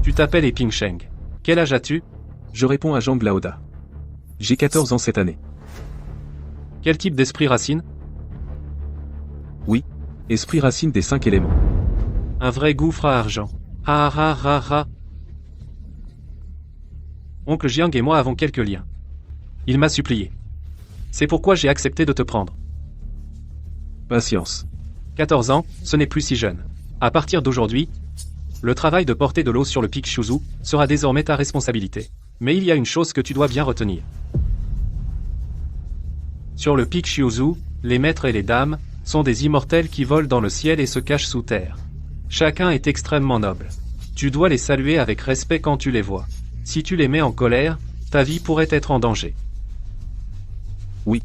Tu t'appelles Eping Sheng. Quel âge as-tu? Je réponds à Zhang Laoda. J'ai 14 ans cette année. Quel type d'esprit racine? Oui. Esprit racine des 5 éléments. Un vrai gouffre à argent. Ah ah ah ah. Oncle Jiang et moi avons quelques liens. Il m'a supplié. C'est pourquoi j'ai accepté de te prendre. Patience. 14 ans, ce n'est plus si jeune. À partir d'aujourd'hui, le travail de porter de l'eau sur le pic Shuzu sera désormais ta responsabilité. Mais il y a une chose que tu dois bien retenir. Sur le pic Shuzu, les maîtres et les dames sont des immortels qui volent dans le ciel et se cachent sous terre. Chacun est extrêmement noble. Tu dois les saluer avec respect quand tu les vois. Si tu les mets en colère, ta vie pourrait être en danger. Oui.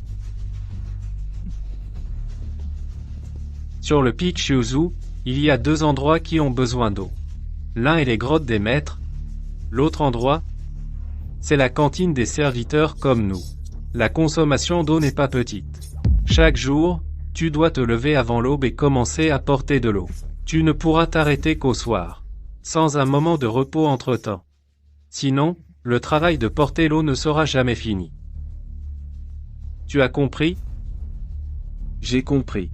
Sur le pic Shuzu, il y a 2 endroits qui ont besoin d'eau. L'un est les grottes des maîtres. L'autre endroit, c'est la cantine des serviteurs comme nous. La consommation d'eau n'est pas petite. Chaque jour, tu dois te lever avant l'aube et commencer à porter de l'eau. Tu ne pourras t'arrêter qu'au soir, sans un moment de repos entre-temps. Sinon, le travail de porter l'eau ne sera jamais fini. Tu as compris? J'ai compris.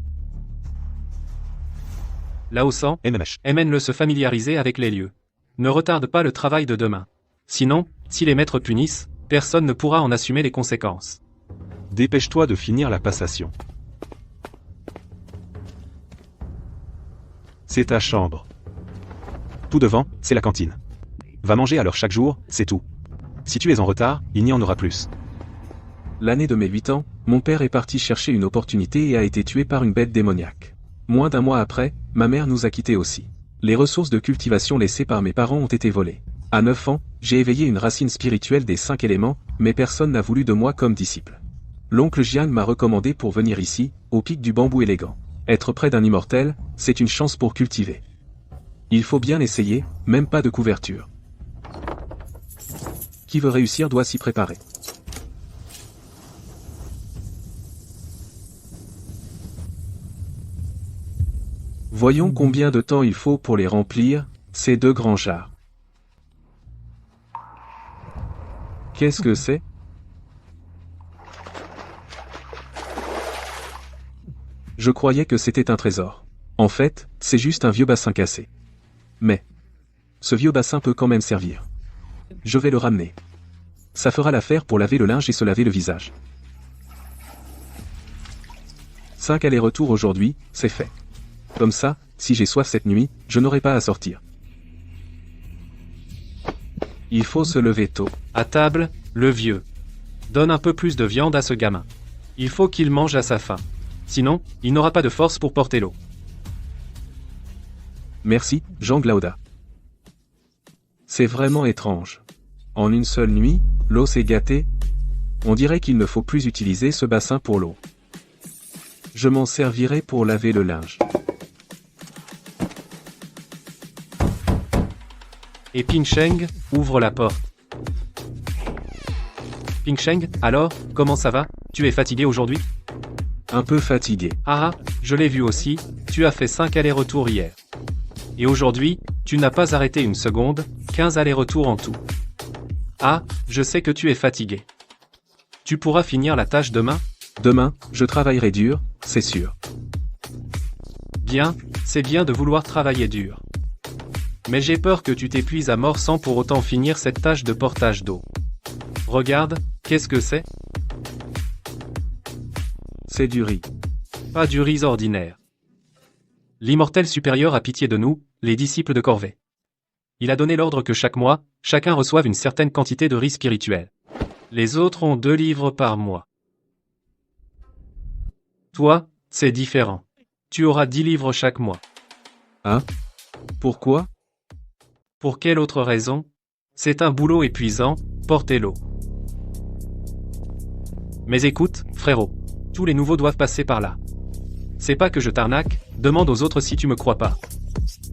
Lao San, mène-le se familiariser avec les lieux. Ne retarde pas le travail de demain. Sinon, si les maîtres punissent, personne ne pourra en assumer les conséquences. Dépêche-toi de finir la passation. C'est ta chambre. Tout devant, c'est la cantine. Va manger à l'heure chaque jour, c'est tout. Si tu es en retard, il n'y en aura plus. L'année de mes 8 ans, mon père est parti chercher une opportunité et a été tué par une bête démoniaque. Moins d'un mois après, ma mère nous a quittés aussi. Les ressources de cultivation laissées par mes parents ont été volées. À 9 ans, j'ai éveillé une racine spirituelle des 5 éléments, mais personne n'a voulu de moi comme disciple. L'oncle Jiang m'a recommandé pour venir ici, au pic du bambou élégant. Être près d'un immortel, c'est une chance pour cultiver. Il faut bien essayer, même pas de couverture. Qui veut réussir doit s'y préparer. Voyons combien de temps il faut pour les remplir, ces 2 grands jarres. Qu'est-ce que c'est? Je croyais que c'était un trésor. En fait, c'est juste un vieux bassin cassé. Mais, ce vieux bassin peut quand même servir. Je vais le ramener. Ça fera l'affaire pour laver le linge et se laver le visage. 5 allers-retours aujourd'hui, c'est fait. Comme ça, si j'ai soif cette nuit, je n'aurai pas à sortir. Il faut se lever tôt. À table, le vieux. Donne un peu plus de viande à ce gamin. Il faut qu'il mange à sa faim. Sinon, il n'aura pas de force pour porter l'eau. Merci, Zhang Laoda. C'est vraiment étrange. En une seule nuit, l'eau s'est gâtée. On dirait qu'il ne faut plus utiliser ce bassin pour l'eau. Je m'en servirai pour laver le linge. Et Ping Sheng ouvre la porte. Ping Sheng, alors, comment ça va? Tu es fatigué aujourd'hui? Un peu fatigué. Ah, je l'ai vu aussi, tu as fait 5 allers-retours hier. Et aujourd'hui, tu n'as pas arrêté une seconde, 15 allers-retours en tout. Ah, je sais que tu es fatigué. Tu pourras finir la tâche demain? Demain, je travaillerai dur, c'est sûr. Bien, c'est bien de vouloir travailler dur. Mais j'ai peur que tu t'épuises à mort sans pour autant finir cette tâche de portage d'eau. Regarde, qu'est-ce que c'est? C'est du riz. Pas du riz ordinaire. L'immortel supérieur a pitié de nous, les disciples de Corvée. Il a donné l'ordre que chaque mois, chacun reçoive une certaine quantité de riz spirituel. Les autres ont 2 livres par mois. Toi, c'est différent. Tu auras 10 livres chaque mois. Hein? Pourquoi? Pour quelle autre raison? C'est un boulot épuisant, porter l'eau. Mais écoute, frérot. Tous les nouveaux doivent passer par là. C'est pas que je t'arnaque, demande aux autres si tu me crois pas.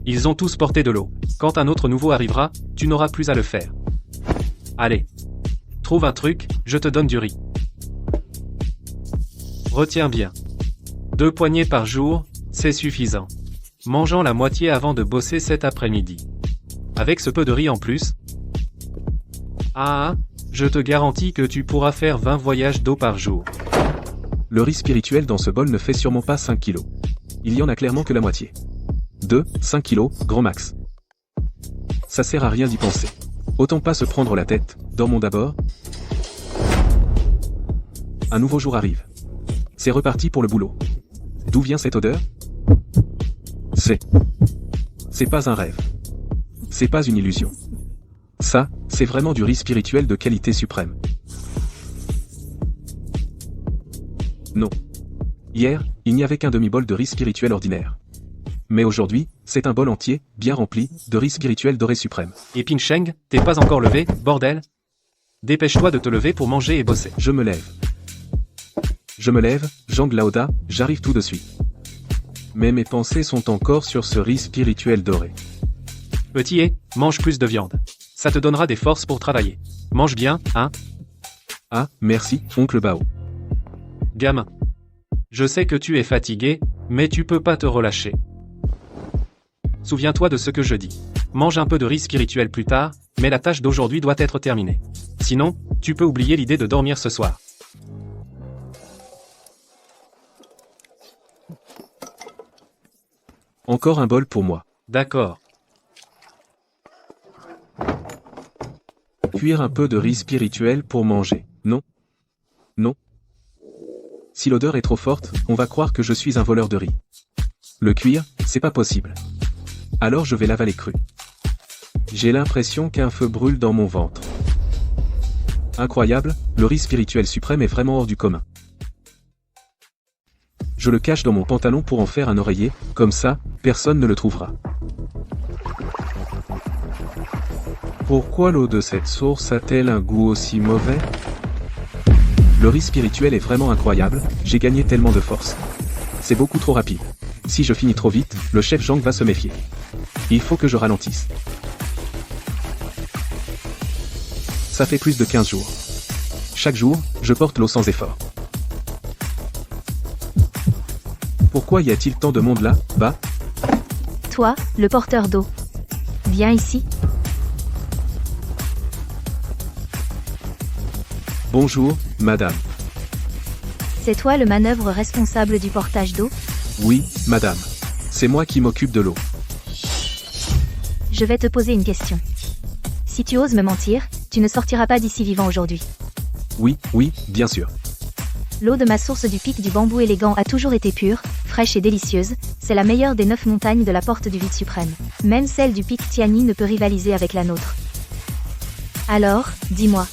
Ils ont tous porté de l'eau. Quand un autre nouveau arrivera, tu n'auras plus à le faire. Allez. Trouve un truc, je te donne du riz. Retiens bien. 2 poignées par jour, c'est suffisant. Mangeant la moitié avant de bosser cet après-midi. Avec ce peu de riz en plus. Ah, je te garantis que tu pourras faire 20 voyages d'eau par jour. Le riz spirituel dans ce bol ne fait sûrement pas 5 kilos. Il y en a clairement que la moitié. 5 kilos, grand max. Ça sert à rien d'y penser. Autant pas se prendre la tête, dormons d'abord. Un nouveau jour arrive. C'est reparti pour le boulot. D'où vient cette odeur? C'est pas un rêve. C'est pas une illusion. Ça, c'est vraiment du riz spirituel de qualité suprême. Non. Hier, il n'y avait qu'un demi-bol de riz spirituel ordinaire. Mais aujourd'hui, c'est un bol entier, bien rempli, de riz spirituel doré suprême. Et Ping Sheng, t'es pas encore levé, bordel? Dépêche-toi de te lever pour manger et bosser. Je me lève, Zhang Laoda, j'arrive tout de suite. Mais mes pensées sont encore sur ce riz spirituel doré. Petit mange plus de viande. Ça te donnera des forces pour travailler. Mange bien, hein? Ah, merci, oncle Bao. Gamin. Je sais que tu es fatigué, mais tu peux pas te relâcher. Souviens-toi de ce que je dis. Mange un peu de riz spirituel plus tard, mais la tâche d'aujourd'hui doit être terminée. Sinon, tu peux oublier l'idée de dormir ce soir. Encore un bol pour moi. D'accord. Cuire un peu de riz spirituel pour manger. Non. Non. Si l'odeur est trop forte, on va croire que je suis un voleur de riz. Le cuire, c'est pas possible. Alors je vais l'avaler cru. J'ai l'impression qu'un feu brûle dans mon ventre. Incroyable, le riz spirituel suprême est vraiment hors du commun. Je le cache dans mon pantalon pour en faire un oreiller, comme ça, personne ne le trouvera. Pourquoi l'eau de cette source a-t-elle un goût aussi mauvais? Le riz spirituel est vraiment incroyable, j'ai gagné tellement de force. C'est beaucoup trop rapide. Si je finis trop vite, le chef Zhang va se méfier. Il faut que je ralentisse. Ça fait plus de 15 jours. Chaque jour, je porte l'eau sans effort. Pourquoi y a-t-il tant de monde là, bas? Toi, le porteur d'eau. Viens ici. Bonjour, madame. C'est toi le manœuvre responsable du portage d'eau? Oui, madame. C'est moi qui m'occupe de l'eau. Je vais te poser une question. Si tu oses me mentir, tu ne sortiras pas d'ici vivant aujourd'hui. Oui, bien sûr. L'eau de ma source du pic du bambou élégant a toujours été pure, fraîche et délicieuse, c'est la meilleure des 9 montagnes de la porte du vide suprême. Même celle du pic Tianyi ne peut rivaliser avec la nôtre. Alors, dis-moi.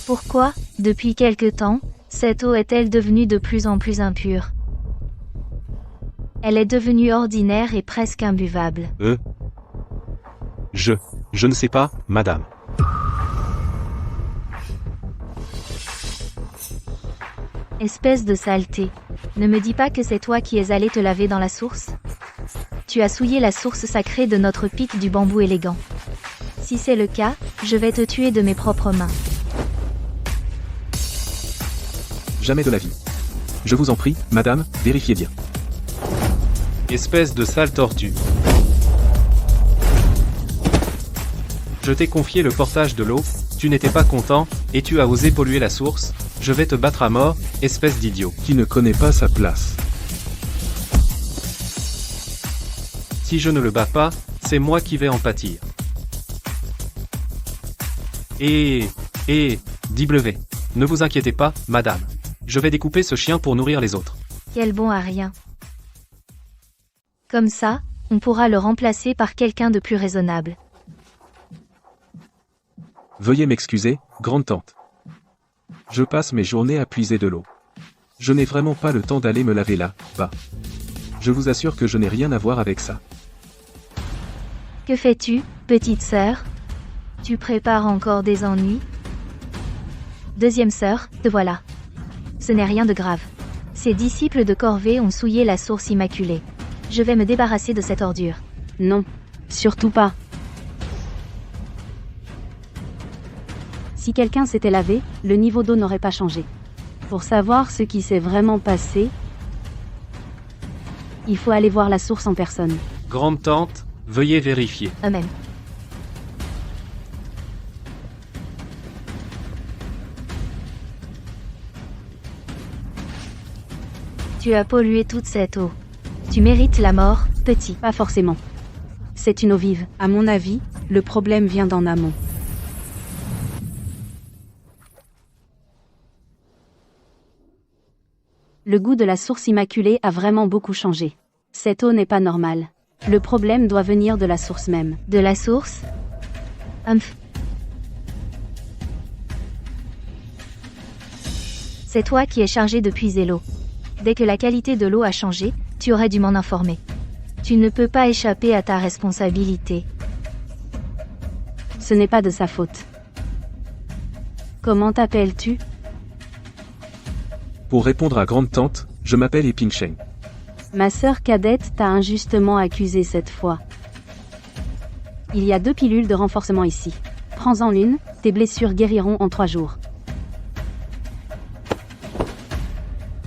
Pourquoi, depuis quelque temps, cette eau est-elle devenue de plus en plus impure? Elle est devenue ordinaire et presque imbuvable. Je ne sais pas, madame. Espèce de saleté. Ne me dis pas que c'est toi qui es allé te laver dans la source? Tu as souillé la source sacrée de notre pic du bambou élégant. Si c'est le cas, je vais te tuer de mes propres mains. Jamais de la vie. Je vous en prie, madame, vérifiez bien. Espèce de sale tortue. Je t'ai confié le portage de l'eau, tu n'étais pas content, et tu as osé polluer la source, je vais te battre à mort, espèce d'idiot. Qui ne connaît pas sa place. Si je ne le bats pas, c'est moi qui vais en pâtir. W. Ne vous inquiétez pas, madame. Je vais découper ce chien pour nourrir les autres. Quel bon à rien. Comme ça, on pourra le remplacer par quelqu'un de plus raisonnable. Veuillez m'excuser, grande tante. Je passe mes journées à puiser de l'eau. Je n'ai vraiment pas le temps d'aller me laver là, bas. Je vous assure que je n'ai rien à voir avec ça. Que fais-tu, petite sœur? Tu prépares encore des ennuis? Deuxième sœur, te voilà. Ce n'est rien de grave. Ces disciples de Corvée ont souillé la source immaculée. Je vais me débarrasser de cette ordure. Non, surtout pas. Si quelqu'un s'était lavé, le niveau d'eau n'aurait pas changé. Pour savoir ce qui s'est vraiment passé, il faut aller voir la source en personne. Grande tante, veuillez vérifier. Eux-mêmes. Tu as pollué toute cette eau. Tu mérites la mort, petit. Pas forcément. C'est une eau vive. À mon avis, le problème vient d'en amont. Le goût de la source immaculée a vraiment beaucoup changé. Cette eau n'est pas normale. Le problème doit venir de la source même. De la source? Humph. C'est toi qui es chargé de puiser l'eau. Dès que la qualité de l'eau a changé, tu aurais dû m'en informer. Tu ne peux pas échapper à ta responsabilité. Ce n'est pas de sa faute. Comment t'appelles-tu? Pour répondre à grande tante, je m'appelle Eping Sheng. Ma sœur cadette t'a injustement accusé cette fois. Il y a 2 pilules de renforcement ici. Prends-en l'une, tes blessures guériront en 3 jours.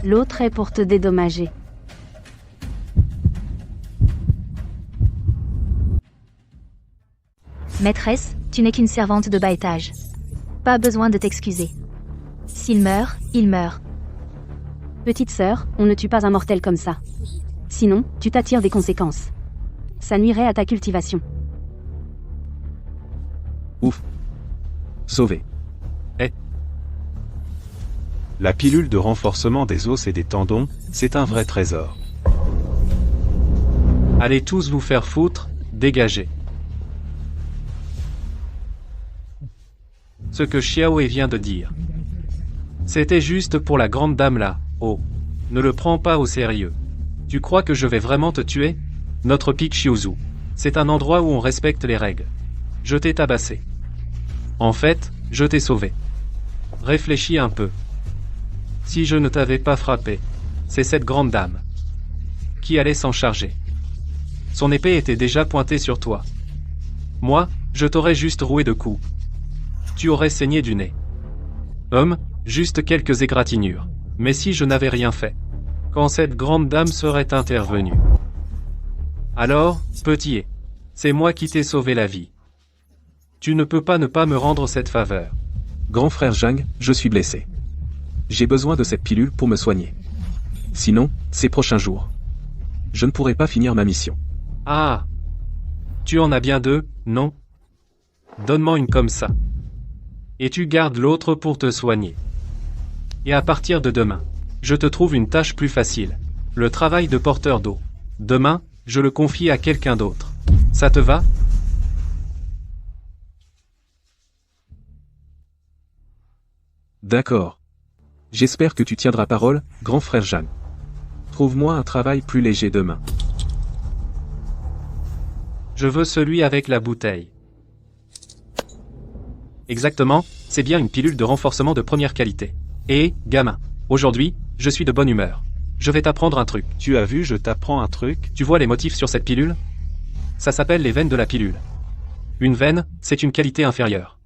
L'autre est pour te dédommager. Maîtresse, tu n'es qu'une servante de bas étage. Pas besoin de t'excuser. S'il meurt, il meurt. Petite sœur, on ne tue pas un mortel comme ça. Sinon, tu t'attires des conséquences. Ça nuirait à ta cultivation. Ouf. Sauvé. La pilule de renforcement des os et des tendons, c'est un vrai trésor. Allez tous vous faire foutre, dégagez. Ce que Xiaowei vient de dire. C'était juste pour la grande dame là. Oh. Ne le prends pas au sérieux. Tu crois que je vais vraiment te tuer? Notre pic Xiuzhu. C'est un endroit où on respecte les règles. Je t'ai tabassé. En fait, je t'ai sauvé. Réfléchis un peu. Si je ne t'avais pas frappé, c'est cette grande dame qui allait s'en charger. Son épée était déjà pointée sur toi. Moi, je t'aurais juste roué de coups. Tu aurais saigné du nez. Juste quelques égratignures. Mais si je n'avais rien fait, quand cette grande dame serait intervenue. Alors, petit, c'est moi qui t'ai sauvé la vie. Tu ne peux pas ne pas me rendre cette faveur. Grand frère Zhang, je suis blessé. J'ai besoin de cette pilule pour me soigner. Sinon, ces prochains jours, je ne pourrai pas finir ma mission. Ah. Tu en as bien 2, non? Donne-moi une comme ça. Et tu gardes l'autre pour te soigner. Et à partir de demain, je te trouve une tâche plus facile. Le travail de porteur d'eau. Demain, je le confie à quelqu'un d'autre. Ça te va? D'accord. J'espère que tu tiendras parole, grand frère Zhang. Trouve-moi un travail plus léger demain. Je veux celui avec la bouteille. Exactement, c'est bien une pilule de renforcement de première qualité. Et, gamin, aujourd'hui, je suis de bonne humeur. Je vais t'apprendre un truc. Tu as vu, je t'apprends un truc? Tu vois les motifs sur cette pilule? Ça s'appelle les veines de la pilule. Une veine, c'est une qualité inférieure.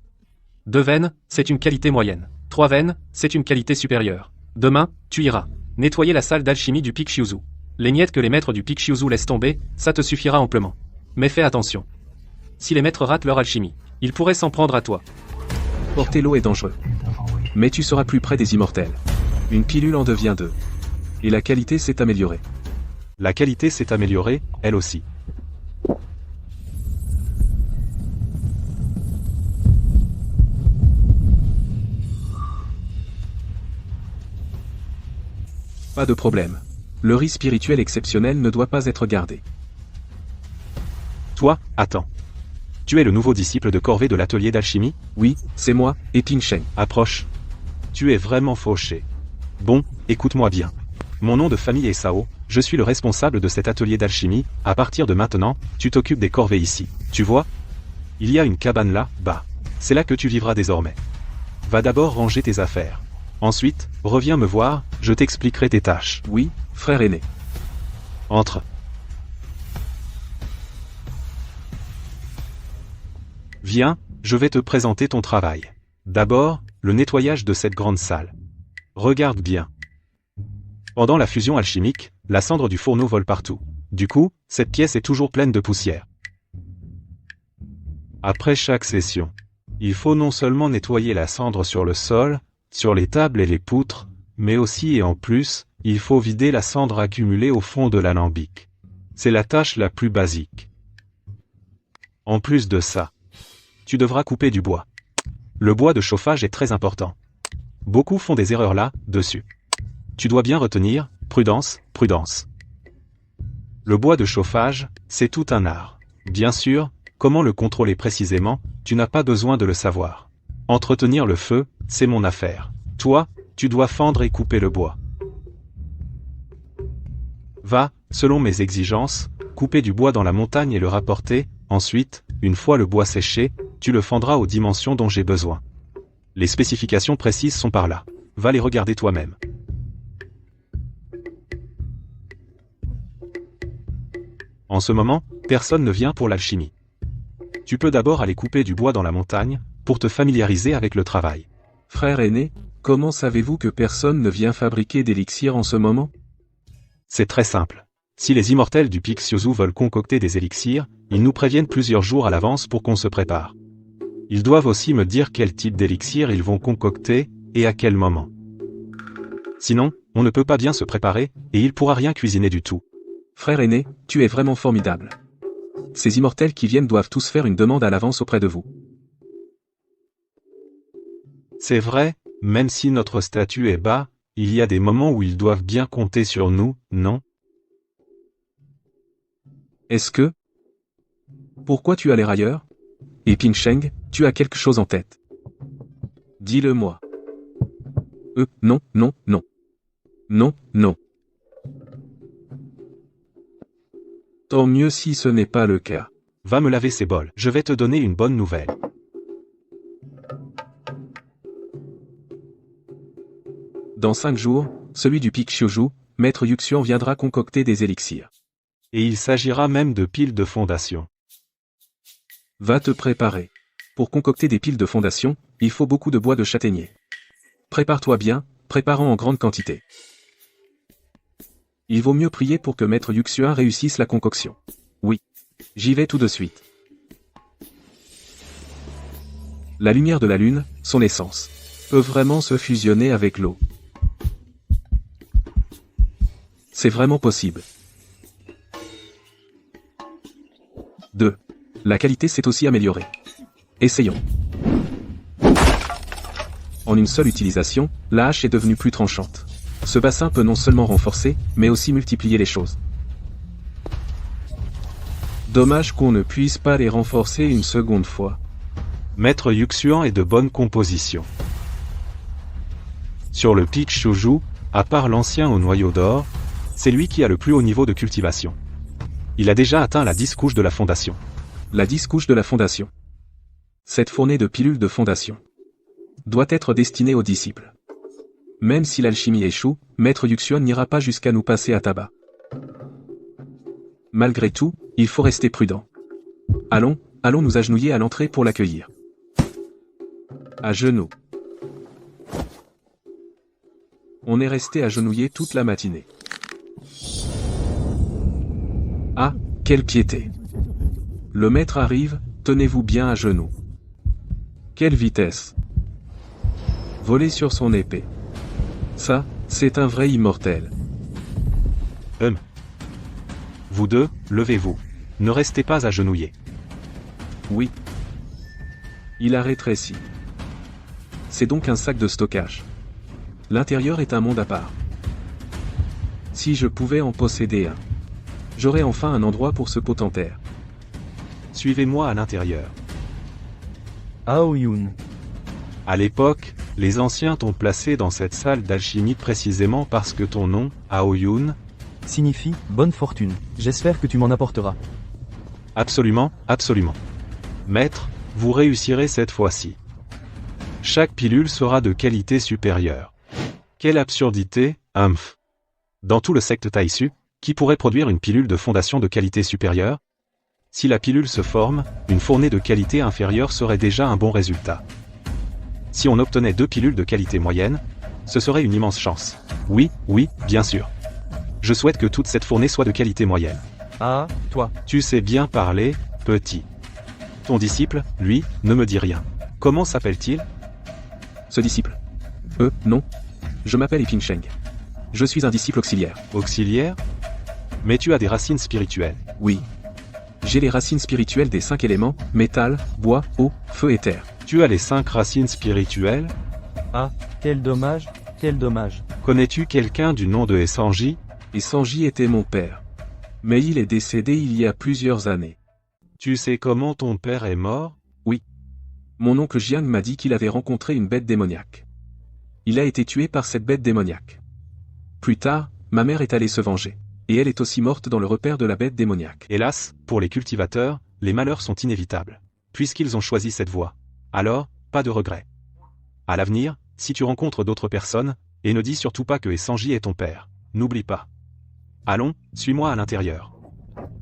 2 veines, c'est une qualité moyenne. 3 veines, c'est une qualité supérieure. Demain, tu iras nettoyer la salle d'alchimie du pic Xiuzhu. Les miettes que les maîtres du pic Xiuzhu laissent tomber, ça te suffira amplement. Mais fais attention. Si les maîtres ratent leur alchimie, ils pourraient s'en prendre à toi. Porter l'eau est dangereux. Mais tu seras plus près des immortels. Une pilule en devient 2. Et la qualité s'est améliorée. La qualité s'est améliorée, elle aussi. Pas de problème. Le riz spirituel exceptionnel ne doit pas être gardé. Toi, attends. Tu es le nouveau disciple de corvée de l'atelier d'alchimie? Oui, c'est moi, Eping Sheng. Approche. Tu es vraiment fauché. Bon, écoute-moi bien. Mon nom de famille est Sao, je suis le responsable de cet atelier d'alchimie. À partir de maintenant, tu t'occupes des corvées ici. Tu vois? Il y a une cabane là, bas. C'est là que tu vivras désormais. Va d'abord ranger tes affaires. Ensuite, reviens me voir, je t'expliquerai tes tâches. Oui, frère aîné. Entre. Viens, je vais te présenter ton travail. D'abord, le nettoyage de cette grande salle. Regarde bien. Pendant la fusion alchimique, la cendre du fourneau vole partout. Du coup, cette pièce est toujours pleine de poussière. Après chaque session, il faut non seulement nettoyer la cendre sur le sol, sur les tables et les poutres, mais aussi et en plus, Il faut vider la cendre accumulée au fond de l'alambic. C'est la tâche la plus basique. En plus de ça, tu devras couper du bois. Le bois de chauffage est très important. Beaucoup font des erreurs là-dessus. Tu dois bien retenir, prudence, prudence. Le bois de chauffage, c'est tout un art. Bien sûr, comment le contrôler précisément, tu n'as pas besoin de le savoir. Entretenir le feu, c'est mon affaire. Toi, tu dois fendre et couper le bois. Va, selon mes exigences, couper du bois dans la montagne et le rapporter, ensuite, une fois le bois séché, tu le fendras aux dimensions dont j'ai besoin. Les spécifications précises sont par là. Va les regarder toi-même. En ce moment, personne ne vient pour l'alchimie. Tu peux d'abord aller couper du bois dans la montagne, pour te familiariser avec le travail. Frère aîné, comment savez-vous que personne ne vient fabriquer d'élixir en ce moment? C'est très simple. Si les immortels du Pic Siozu veulent concocter des élixirs, ils nous préviennent plusieurs jours à l'avance pour qu'on se prépare. Ils doivent aussi me dire quel type d'élixir ils vont concocter, et à quel moment. Sinon, on ne peut pas bien se préparer, et il pourra rien cuisiner du tout. Frère aîné, tu es vraiment formidable. Ces immortels qui viennent doivent tous faire une demande à l'avance auprès de vous. C'est vrai, même si notre statut est bas, il y a des moments où ils doivent bien compter sur nous, non? Est-ce que... Pourquoi tu as l'air ailleurs? Et Ping Sheng, tu as quelque chose en tête. Dis-le-moi. Non, non, non. Non, non. Tant mieux si ce n'est pas le cas. Va me laver ces bols, je vais te donner une bonne nouvelle. Dans 5 jours, celui du Pic Siozu, Maître Yuxian viendra concocter des élixirs. Et il s'agira même de piles de fondation. Va te préparer. Pour concocter des piles de fondation, il faut beaucoup de bois de châtaignier. Prépare-toi bien, préparant en grande quantité. Il vaut mieux prier pour que Maître Yuxian réussisse la concoction. Oui. J'y vais tout de suite. La lumière de la lune, son essence, peut vraiment se fusionner avec l'eau. C'est vraiment possible. 2. La qualité s'est aussi améliorée. Essayons. En une seule utilisation, la hache est devenue plus tranchante. Ce bassin peut non seulement renforcer, mais aussi multiplier les choses. Dommage qu'on ne puisse pas les renforcer une seconde fois. Maître Yuxian est de bonne composition. Sur le Pic Siozu, à part l'ancien au noyau d'or, c'est lui qui a le plus haut niveau de cultivation. Il a déjà atteint la 10 couches de la fondation. La 10 couches de la fondation. Cette fournée de pilules de fondation doit être destinée aux disciples. Même si l'alchimie échoue, Maître Yuxian n'ira pas jusqu'à nous passer à tabac. Malgré tout, il faut rester prudent. Allons nous agenouiller à l'entrée pour l'accueillir. À genoux. On est resté agenouillé toute la matinée. Ah, quelle piété! Le maître arrive, tenez-vous bien à genoux. Quelle vitesse! Voler sur son épée. Ça, c'est un vrai immortel. Vous deux, levez-vous. Ne restez pas agenouillés. Oui. Il a rétréci. C'est donc un sac de stockage. L'intérieur est un monde à part. Si je pouvais en posséder un, j'aurais enfin un endroit pour ce potentaire. Suivez-moi à l'intérieur. Aoyun. À l'époque, les anciens t'ont placé dans cette salle d'alchimie précisément parce que ton nom, Aoyun, Signifie bonne fortune. J'espère que tu m'en apporteras. Absolument, absolument. Maître, vous réussirez cette fois-ci. Chaque pilule sera de qualité supérieure. Quelle absurdité, humph. Dans tout le secte Taisu, qui pourrait produire une pilule de fondation de qualité supérieure? Si la pilule se forme, une fournée de qualité inférieure serait déjà un bon résultat. Si on obtenait 2 pilules de qualité moyenne, ce serait une immense chance. Oui, bien sûr. Je souhaite que toute cette fournée soit de qualité moyenne. Ah, toi. Tu sais bien parler, petit. Ton disciple, lui, ne me dit rien. Comment s'appelle-t-il? Ce disciple. Non. Je m'appelle Ping Sheng. Je suis un disciple auxiliaire. Auxiliaire? Mais tu as des racines spirituelles. Oui. J'ai les racines spirituelles des 5 éléments, métal, bois, eau, feu et terre. Tu as les 5 racines spirituelles? Ah, quel dommage, quel dommage. Connais-tu quelqu'un du nom de Essanji? Et Sanji était mon père. Mais il est décédé il y a plusieurs années. Tu sais comment ton père est mort? Mon oncle Jiang m'a dit qu'il avait rencontré une bête démoniaque. Il a été tué par cette bête démoniaque. Plus tard, ma mère est allée se venger. Et elle est aussi morte dans le repère de la bête démoniaque. Hélas, pour les cultivateurs, les malheurs sont inévitables. Puisqu'ils ont choisi cette voie. Alors, pas de regret. À l'avenir, si tu rencontres d'autres personnes, et ne dis surtout pas que Essanji est ton père. N'oublie pas. Allons, suis-moi à l'intérieur.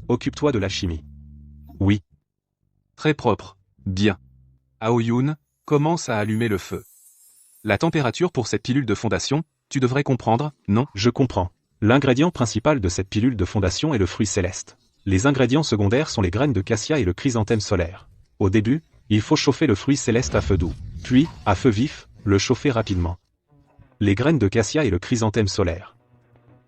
Occupe-toi de l'alchimie. Oui. Très propre. Bien. Aoyun, commence à allumer le feu. La température pour cette pilule de fondation, tu devrais comprendre, non? Je comprends. L'ingrédient principal de cette pilule de fondation est le fruit céleste. Les ingrédients secondaires sont les graines de cassia et le chrysanthème solaire. Au début, il faut chauffer le fruit céleste à feu doux. Puis, à feu vif, le chauffer rapidement. Les graines de cassia et le chrysanthème solaire.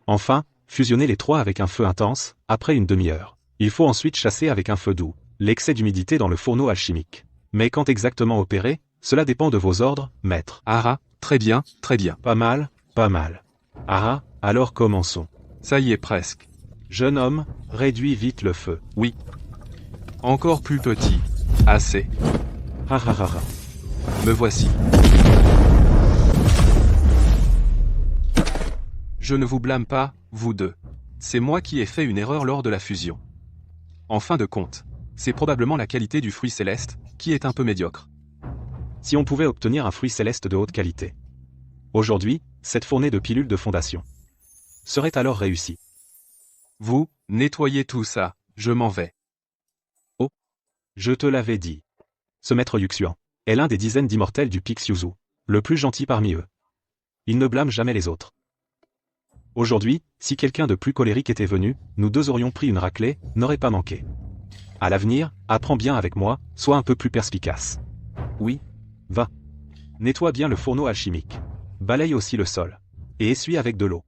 Enfin, fusionner les trois avec un feu intense, après une demi-heure. Il faut ensuite chasser avec un feu doux l'excès d'humidité dans le fourneau alchimique. Mais quand exactement opérer, cela dépend de vos ordres, maître. Ah, très bien, très bien. Pas mal, pas mal. Ah, alors commençons. Ça y est presque. Jeune homme, réduis vite le feu. Oui. Encore plus petit. Assez. Ha ha ha ha. Me voici. Je ne vous blâme pas, vous deux. C'est moi qui ai fait une erreur lors de la fusion. En fin de compte, c'est probablement la qualité du fruit céleste, qui est un peu médiocre. Si on pouvait obtenir un fruit céleste de haute qualité. Aujourd'hui, cette fournée de pilules de fondation serait alors réussie. Vous, nettoyez tout ça, je m'en vais. Oh, je te l'avais dit. Ce maître Yuxian est l'un des dizaines d'immortels du Pixiuzu, le plus gentil parmi eux. Il ne blâme jamais les autres. Aujourd'hui, si quelqu'un de plus colérique était venu, nous deux aurions pris une raclée, n'aurait pas manqué. À l'avenir, apprends bien avec moi, sois un peu plus perspicace. Oui. Va. Nettoie bien le fourneau alchimique. Balaye aussi le sol. Et essuie avec de l'eau.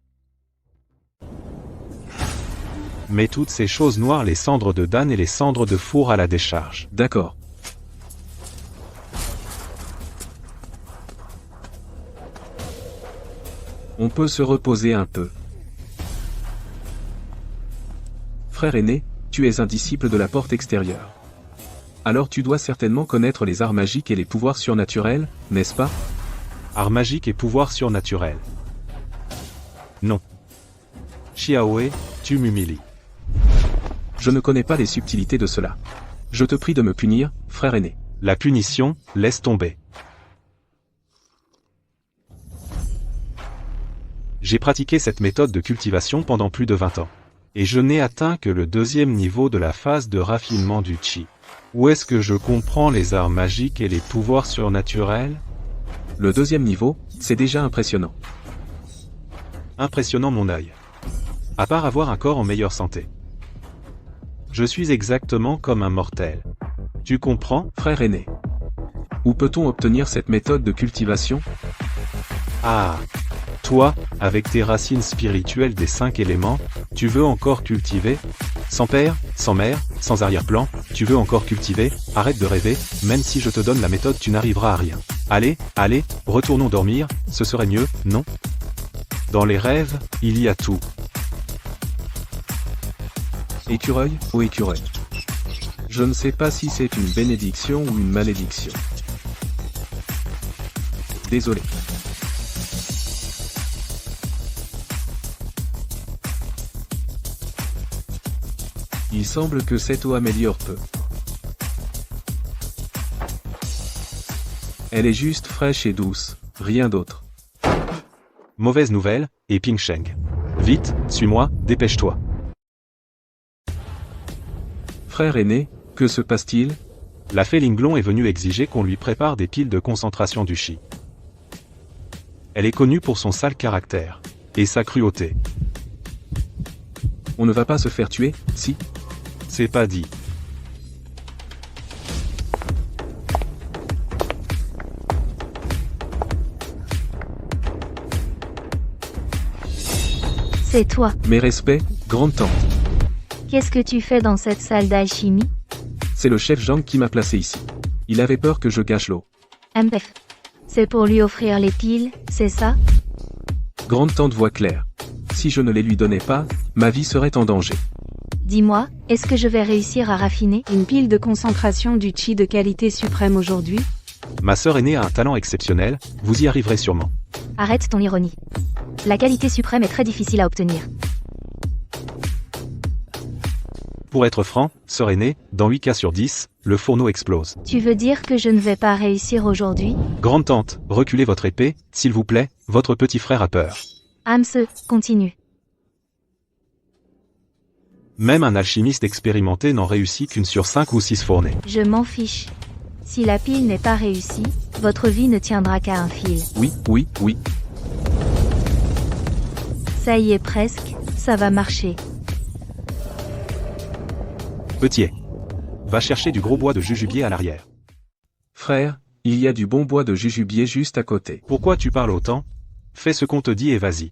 Mets toutes ces choses noires, les cendres de Dan et les cendres de four à la décharge. D'accord. On peut se reposer un peu. Frère aîné, tu es un disciple de la porte extérieure. Alors tu dois certainement connaître les arts magiques et les pouvoirs surnaturels, n'est-ce pas? Arts magiques et pouvoirs surnaturels. Non. Xiaoe, tu m'humilies. Je ne connais pas les subtilités de cela. Je te prie de me punir, frère aîné. La punition, laisse tomber. J'ai pratiqué cette méthode de cultivation pendant plus de 20 ans. Et je n'ai atteint que le 2e niveau de la phase de raffinement du Qi. Où est-ce que je comprends les arts magiques et les pouvoirs surnaturels? Le 2e niveau, c'est déjà impressionnant. Impressionnant mon œil. À part avoir un corps en meilleure santé. Je suis exactement comme un mortel. Tu comprends? Frère aîné. Où peut-on obtenir cette méthode de cultivation? Ah. Toi, avec tes racines spirituelles des 5 éléments, tu veux encore cultiver? Sans père, sans mère, sans arrière-plan, tu veux encore cultiver? Arrête de rêver, même si je te donne la méthode tu n'arriveras à rien. Allez, allez, retournons dormir, ce serait mieux, non? Dans les rêves, il y a tout. Écureuil, ô écureuil. Je ne sais pas si c'est une bénédiction ou une malédiction. Désolé. Il semble que cette eau améliore peu. Elle est juste fraîche et douce, rien d'autre. Mauvaise nouvelle, et Ping Sheng. Vite, suis-moi, dépêche-toi. Frère aîné, que se passe-t-il? La fée Linglong est venue exiger qu'on lui prépare des piles de concentration du Qi. Elle est connue pour son sale caractère. Et sa cruauté. On ne va pas se faire tuer, si? C'est pas dit. C'est toi. Mes respects, grande tante. Qu'est-ce que tu fais dans cette salle d'alchimie? C'est le chef Zhang qui m'a placé ici. Il avait peur que je gâche l'eau. MPF. C'est pour lui offrir les piles, c'est ça? Grande tante voit clair. Si je ne les lui donnais pas, ma vie serait en danger. Dis-moi, est-ce que je vais réussir à raffiner? Une pile de concentration du chi de qualité suprême aujourd'hui? Ma sœur aînée a un talent exceptionnel, vous y arriverez sûrement. Arrête ton ironie. La qualité suprême est très difficile à obtenir. Pour être franc, sœur aînée, dans 8 cas sur 10, le fourneau explose. Tu veux dire que je ne vais pas réussir aujourd'hui? Grande tante, reculez votre épée, s'il vous plaît, votre petit frère a peur. Amse, continue. Même un alchimiste expérimenté n'en réussit qu'une sur 5 ou 6 fournées. Je m'en fiche. Si la pile n'est pas réussie, votre vie ne tiendra qu'à un fil. Oui, oui, oui. Ça y est presque, ça va marcher. Petit, va chercher du gros bois de jujubier à l'arrière. Frère, il y a du bon bois de jujubier juste à côté. Pourquoi tu parles autant? Fais ce qu'on te dit et vas-y.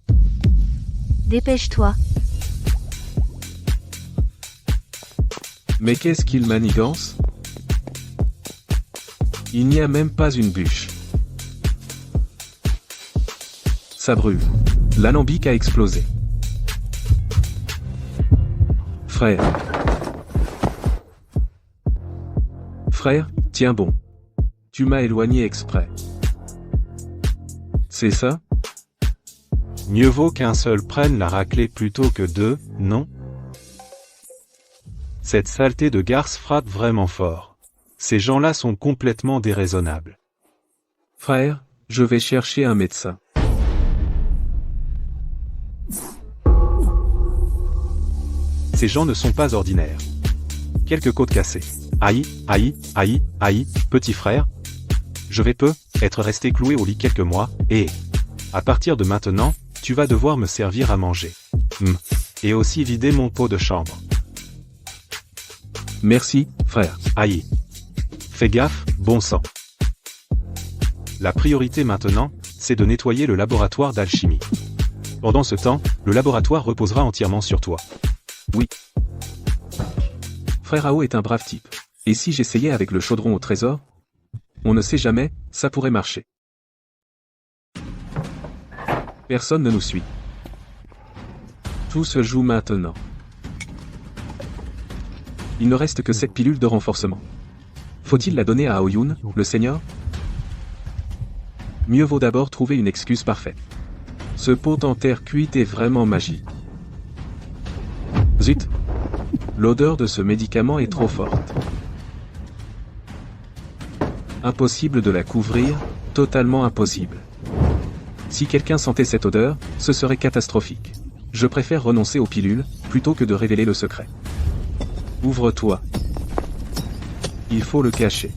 Dépêche-toi. Mais qu'est-ce qu'il manigance? Il n'y a même pas une bûche. Ça brûle. L'alambic a explosé. Frère. Frère, tiens bon. Tu m'as éloigné exprès. C'est ça? Mieux vaut qu'un seul prenne la raclée plutôt que deux, non? Cette saleté de garce frappe vraiment fort. Ces gens-là sont complètement déraisonnables. Frère, je vais chercher un médecin. Ces gens ne sont pas ordinaires. Quelques côtes cassées. Aïe, aïe, aïe, aïe, petit frère. Je vais être resté cloué au lit quelques mois, et à partir de maintenant, tu vas devoir me servir à manger. Et aussi vider mon pot de chambre. Merci, frère. Aïe. Fais gaffe, bon sang. La priorité maintenant, c'est de nettoyer le laboratoire d'alchimie. Pendant ce temps, le laboratoire reposera entièrement sur toi. Oui. Frère Ao est un brave type. Et si j'essayais avec le chaudron au trésor? On ne sait jamais, ça pourrait marcher. Personne ne nous suit. Tout se joue maintenant. Il ne reste que cette pilule de renforcement. Faut-il la donner à Aoyun, le seigneur? Mieux vaut d'abord trouver une excuse parfaite. Ce pot en terre cuite est vraiment magique. Zut! L'odeur de ce médicament est trop forte. Impossible de la couvrir, totalement impossible. Si quelqu'un sentait cette odeur, ce serait catastrophique. Je préfère renoncer aux pilules, plutôt que de révéler le secret. Ouvre-toi. Il faut le cacher.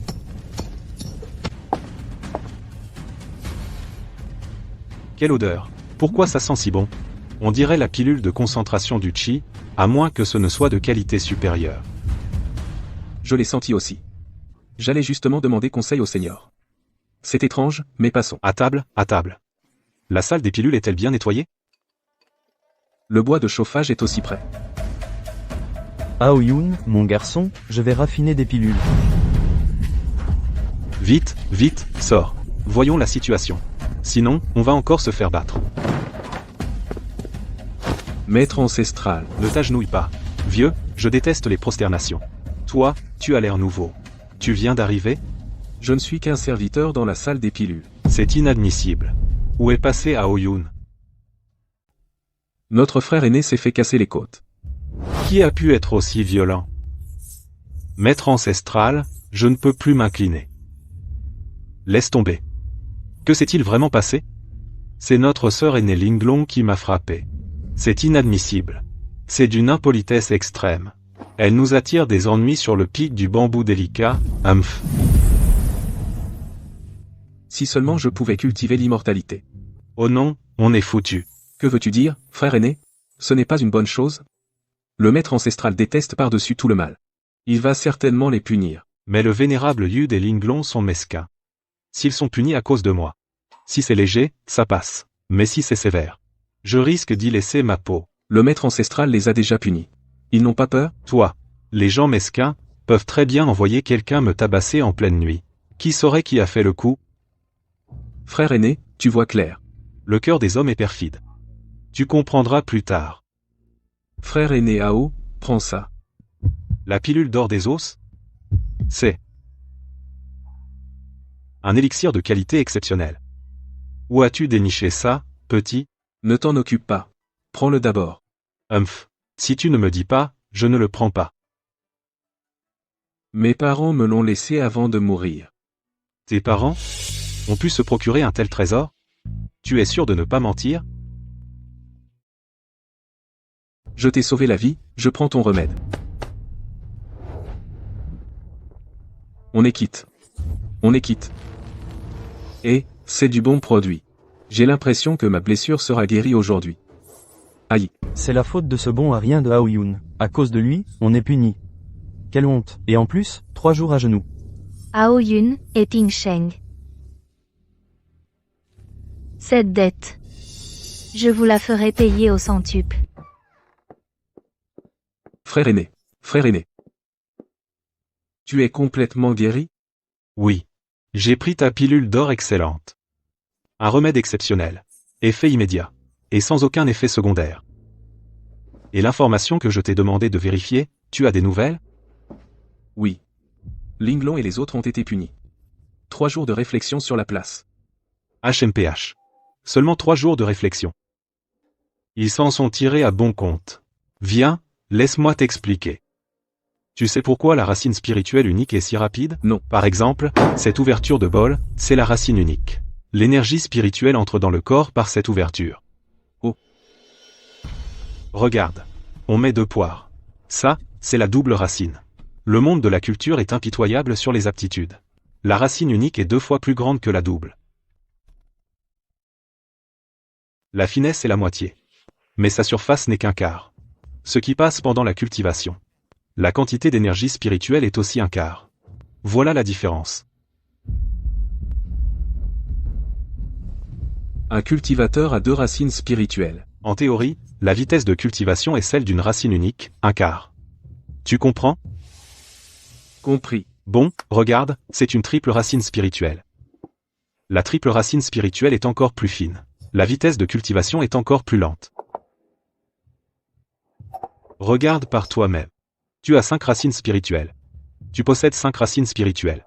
Quelle odeur! Pourquoi ça sent si bon? On dirait la pilule de concentration du chi, à moins que ce ne soit de qualité supérieure. Je l'ai senti aussi. J'allais justement demander conseil au seigneur. C'est étrange, mais passons. À table, à table. La salle des pilules est-elle bien nettoyée? Le bois de chauffage est aussi prêt. Aoyun, mon garçon, je vais raffiner des pilules. Vite, vite, sors. Voyons la situation. Sinon, on va encore se faire battre. Maître ancestral. Ne t'agenouille pas. Vieux, je déteste les prosternations. Toi, tu as l'air nouveau. Tu viens d'arriver? Je ne suis qu'un serviteur dans la salle des pilules. C'est inadmissible. Où est passé Aoyun? Notre frère aîné s'est fait casser les côtes. Qui a pu être aussi violent? Maître ancestral, je ne peux plus m'incliner. Laisse tomber. Que s'est-il vraiment passé? C'est notre sœur aînée Linglong qui m'a frappé. C'est inadmissible. C'est d'une impolitesse extrême. Elle nous attire des ennuis sur le pic du bambou délicat, humph. Si seulement je pouvais cultiver l'immortalité. Oh non, on est foutu. Que veux-tu dire, frère aîné? Ce n'est pas une bonne chose? Le maître ancestral déteste par-dessus tout le mal. Il va certainement les punir. Mais le vénérable Yud et Linglong sont mesquins. S'ils sont punis à cause de moi. Si c'est léger, ça passe. Mais si c'est sévère, je risque d'y laisser ma peau. Le maître ancestral les a déjà punis. Ils n'ont pas peur? Toi, les gens mesquins, peuvent très bien envoyer quelqu'un me tabasser en pleine nuit. Qui saurait qui a fait le coup? Frère aîné, tu vois clair. Le cœur des hommes est perfide. Tu comprendras plus tard. Frère aîné Ao, prends ça. La pilule d'or des os? C'est un élixir de qualité exceptionnelle. Où as-tu déniché ça, petit? Ne t'en occupe pas. Prends-le d'abord. Humph. Si tu ne me dis pas, je ne le prends pas. Mes parents me l'ont laissé avant de mourir. Tes parents ont pu se procurer un tel trésor? Tu es sûr de ne pas mentir? Je t'ai sauvé la vie, je prends ton remède. On est quitte. On est quitte. Et, c'est du bon produit. J'ai l'impression que ma blessure sera guérie aujourd'hui. Aïe. C'est la faute de ce bon à rien de Aoyun. À cause de lui, on est puni. Quelle honte. Et en plus, 3 jours à genoux. Aoyun et Ping Sheng. Cette dette. Je vous la ferai payer au centuple. Frère aîné. Frère aîné. Tu es complètement guéri? Oui. J'ai pris ta pilule d'or excellente. Un remède exceptionnel. Effet immédiat. Et sans aucun effet secondaire. Et l'information que je t'ai demandé de vérifier, tu as des nouvelles? Oui. Linglong et les autres ont été punis. 3 jours de réflexion sur la place. HMPH. Seulement 3 jours de réflexion. Ils s'en sont tirés à bon compte. Viens, laisse-moi t'expliquer. Tu sais pourquoi la racine spirituelle unique est si rapide? Non. Par exemple, cette ouverture de bol, c'est la racine unique. L'énergie spirituelle entre dans le corps par cette ouverture. Oh. Regarde. On met 2 poires. Ça, c'est la double racine. Le monde de la culture est impitoyable sur les aptitudes. La racine unique est 2 fois plus grande que la double. La finesse est la moitié. Mais sa surface n'est qu'un quart. Ce qui passe pendant la cultivation. La quantité d'énergie spirituelle est aussi un quart. Voilà la différence. Un cultivateur a 2 racines spirituelles. En théorie, la vitesse de cultivation est celle d'une racine unique, un quart. Tu comprends? Compris. Bon, regarde, c'est une triple racine spirituelle. La triple racine spirituelle est encore plus fine. La vitesse de cultivation est encore plus lente. Regarde par toi-même. Tu as 5 racines spirituelles. Tu possèdes 5 racines spirituelles.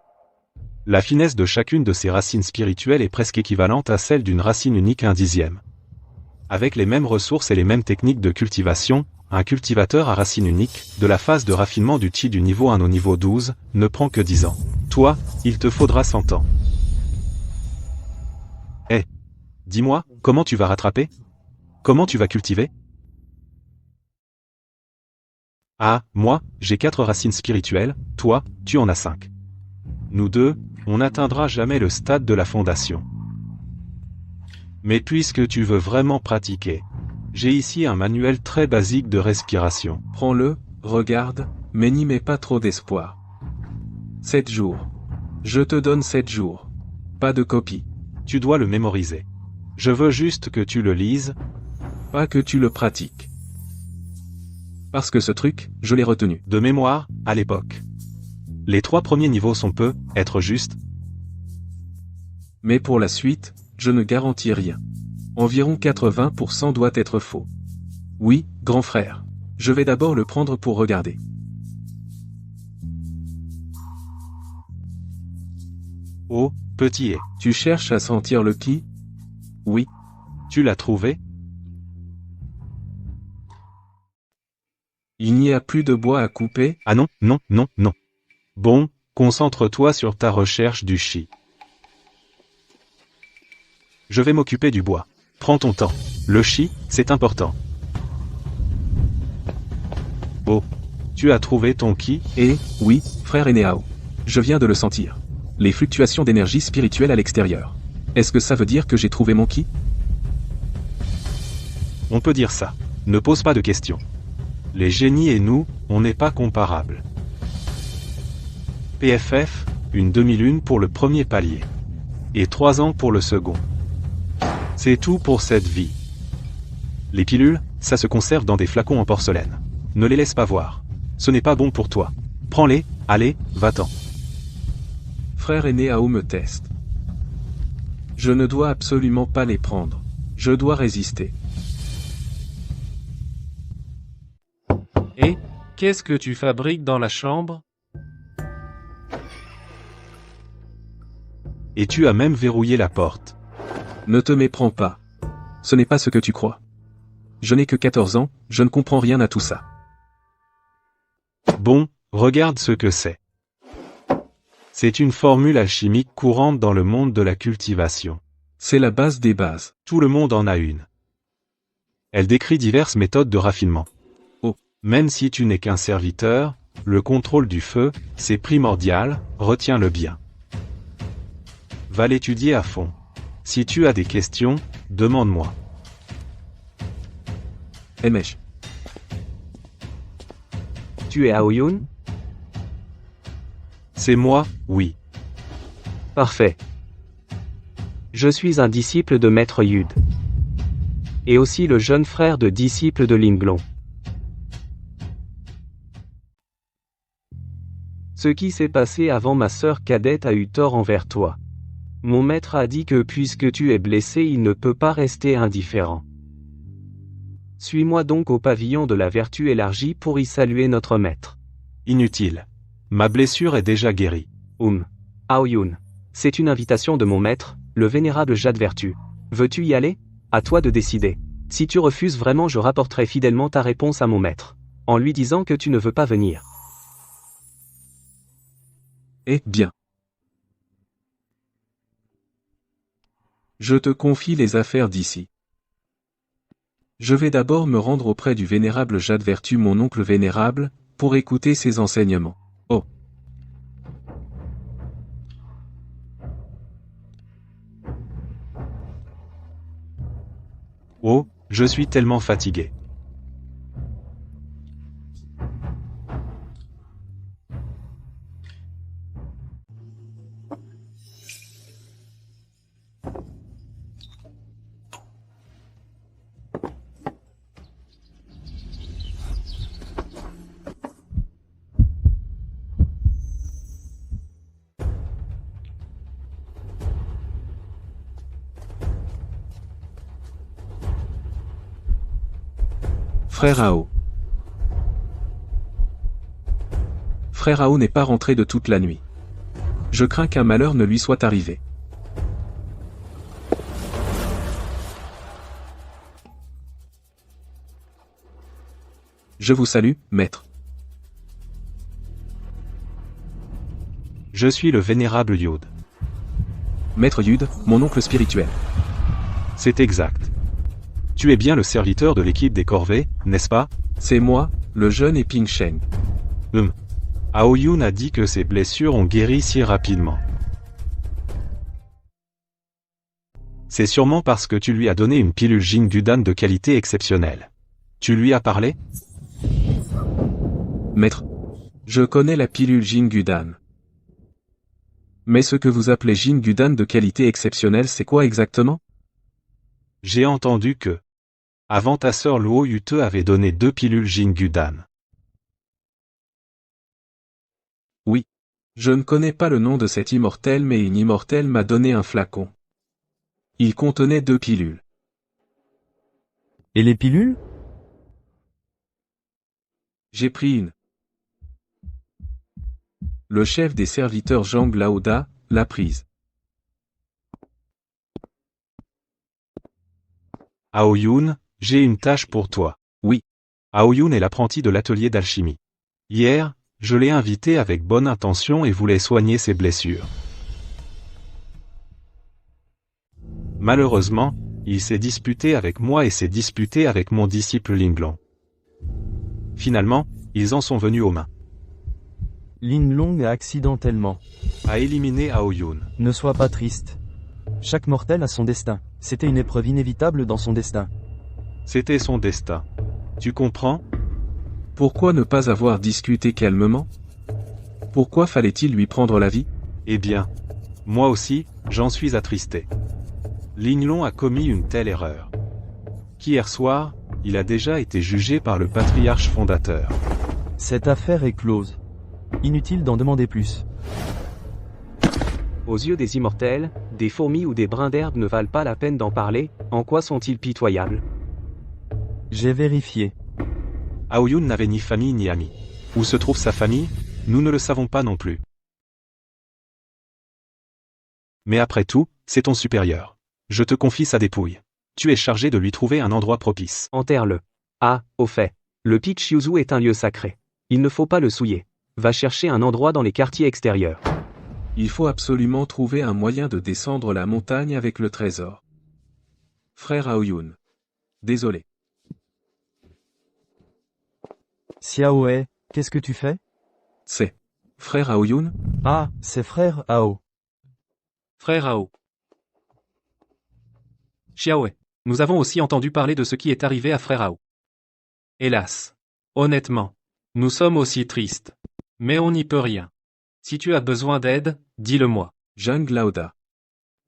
La finesse de chacune de ces racines spirituelles est presque équivalente à celle d'une racine unique 1/10. Avec les mêmes ressources et les mêmes techniques de cultivation, un cultivateur à racine unique, de la phase de raffinement du chi du niveau 1 au niveau 12, ne prend que 10 ans. Toi, il te faudra 100 ans. Dis-moi, comment tu vas rattraper? Comment tu vas cultiver? Ah, moi, j'ai 4 racines spirituelles, toi, tu en as 5. Nous deux, on n'atteindra jamais le stade de la fondation. Mais puisque tu veux vraiment pratiquer, j'ai ici un manuel très basique de respiration. Prends-le, regarde, mais n'y mets pas trop d'espoir. 7 jours. Je te donne 7 jours. Pas de copie. Tu dois le mémoriser. Je veux juste que tu le lises. Pas que tu le pratiques. Parce que ce truc, je l'ai retenu. De mémoire, à l'époque. Les 3 premiers niveaux sont être justes. Mais pour la suite, je ne garantis rien. Environ 80% doit être faux. Oui, grand frère. Je vais d'abord le prendre pour regarder. Oh, petit et. Tu cherches à sentir le ki? Oui. Tu l'as trouvé? Il n'y a plus de bois à couper? Ah non, non, non, non. Bon, concentre-toi sur ta recherche du chi. Je vais m'occuper du bois. Prends ton temps. Le chi, c'est important. Oh, tu as trouvé ton ki? Eh, oui, frère Eneao. Je viens de le sentir. Les fluctuations d'énergie spirituelle à l'extérieur. Est-ce que ça veut dire que j'ai trouvé mon ki? On peut dire ça. Ne pose pas de questions. Les génies et nous, on n'est pas comparables. PFF, une demi-lune pour le premier palier. Et 3 ans pour le second. C'est tout pour cette vie. Les pilules, ça se conserve dans des flacons en porcelaine. Ne les laisse pas voir. Ce n'est pas bon pour toi. Prends-les, allez, va-t'en. Frère aîné Ao me teste. Je ne dois absolument pas les prendre. Je dois résister. Et, qu'est-ce que tu fabriques dans la chambre? Et tu as même verrouillé la porte. Ne te méprends pas. Ce n'est pas ce que tu crois. Je n'ai que 14 ans, je ne comprends rien à tout ça. Bon, regarde ce que c'est. C'est une formule alchimique courante dans le monde de la cultivation. C'est la base des bases. Tout le monde en a une. Elle décrit diverses méthodes de raffinement. Oh. Même si tu n'es qu'un serviteur, le contrôle du feu, c'est primordial, retiens-le bien. Va l'étudier à fond. Si tu as des questions, demande-moi. Emesh. Tu es Aoyun? C'est moi, oui. Parfait. Je suis un disciple de Maître Yud. Et aussi le jeune frère de disciple de Linglong. Ce qui s'est passé avant ma sœur cadette a eu tort envers toi. Mon maître a dit que puisque tu es blessé, il ne peut pas rester indifférent. Suis-moi donc au pavillon de la vertu élargie pour y saluer notre maître. Inutile. Ma blessure est déjà guérie. Aoyun. C'est une invitation de mon maître, le vénérable Jade Vertu. Veux-tu y aller? À toi de décider. Si tu refuses vraiment, je rapporterai fidèlement ta réponse à mon maître, en lui disant que tu ne veux pas venir. Eh bien. Je te confie les affaires d'ici. Je vais d'abord me rendre auprès du vénérable Jade Vertu, mon oncle vénérable, pour écouter ses enseignements. Oh. Oh, je suis tellement fatigué. Frère Ao. Frère Ao n'est pas rentré de toute la nuit. Je crains qu'un malheur ne lui soit arrivé. Je vous salue, maître. Je suis le vénérable Yud. Maître Yud, mon oncle spirituel. C'est exact. Tu es bien le serviteur de l'équipe des corvées, n'est-ce pas? C'est moi, le jeune et Ping Sheng. Aoyun a dit que ses blessures ont guéri si rapidement. C'est sûrement parce que tu lui as donné une pilule Jingudan de qualité exceptionnelle. Tu lui as parlé? Maître, je connais la pilule Jingudan. Mais ce que vous appelez Jingudan de qualité exceptionnelle, c'est quoi exactement? J'ai entendu que, avant ta sœur Luo Yu te avait donné 2 pilules Jingudan. Oui. Je ne connais pas le nom de cet immortel, mais une immortelle m'a donné un flacon. Il contenait 2 pilules. Et les pilules? J'ai pris une. Le chef des serviteurs Zhang Laoda l'a prise. Aoyun, j'ai une tâche pour toi. Oui. Aoyun est l'apprenti de l'atelier d'alchimie. Hier, je l'ai invité avec bonne intention et voulais soigner ses blessures. Malheureusement, il s'est disputé avec moi et s'est disputé avec mon disciple Linglong. Finalement, ils en sont venus aux mains. Linglong a accidentellement éliminé Aoyun. Ne sois pas triste. Chaque mortel a son destin. C'était une épreuve inévitable dans son destin. C'était son destin. Tu comprends? Pourquoi ne pas avoir discuté calmement? Pourquoi fallait-il lui prendre la vie? Eh bien, moi aussi, j'en suis attristé. Linglong a commis une telle erreur. Qu'hier soir, Il a déjà été jugé par le patriarche fondateur. Cette affaire est close. Inutile d'en demander plus. Aux yeux des immortels, des fourmis ou des brins d'herbe ne valent pas la peine d'en parler, en quoi sont-ils pitoyables? J'ai vérifié. Aoyun n'avait ni famille ni amis. Où se trouve sa famille? Nous ne le savons pas non plus. Mais après tout, c'est ton supérieur. Je te confie sa dépouille. Tu es chargé de lui trouver un endroit propice. Enterre-le. Ah, au fait, le Peak Shuzu est un lieu sacré. Il ne faut pas le souiller. Va chercher un endroit dans les quartiers extérieurs. Il faut absolument trouver un moyen de descendre la montagne avec le trésor. Frère Aoyun. Désolé. Xiaohe, qu'est-ce que tu fais? C'est. Frère Aoyun? Ah, c'est frère Ao. Frère Ao. Xiaohe, nous avons aussi entendu parler de ce qui est arrivé à frère Ao. Hélas. Honnêtement. Nous sommes aussi tristes. Mais on n'y peut rien. Si tu as besoin d'aide, dis-le-moi. Zhang Laoda.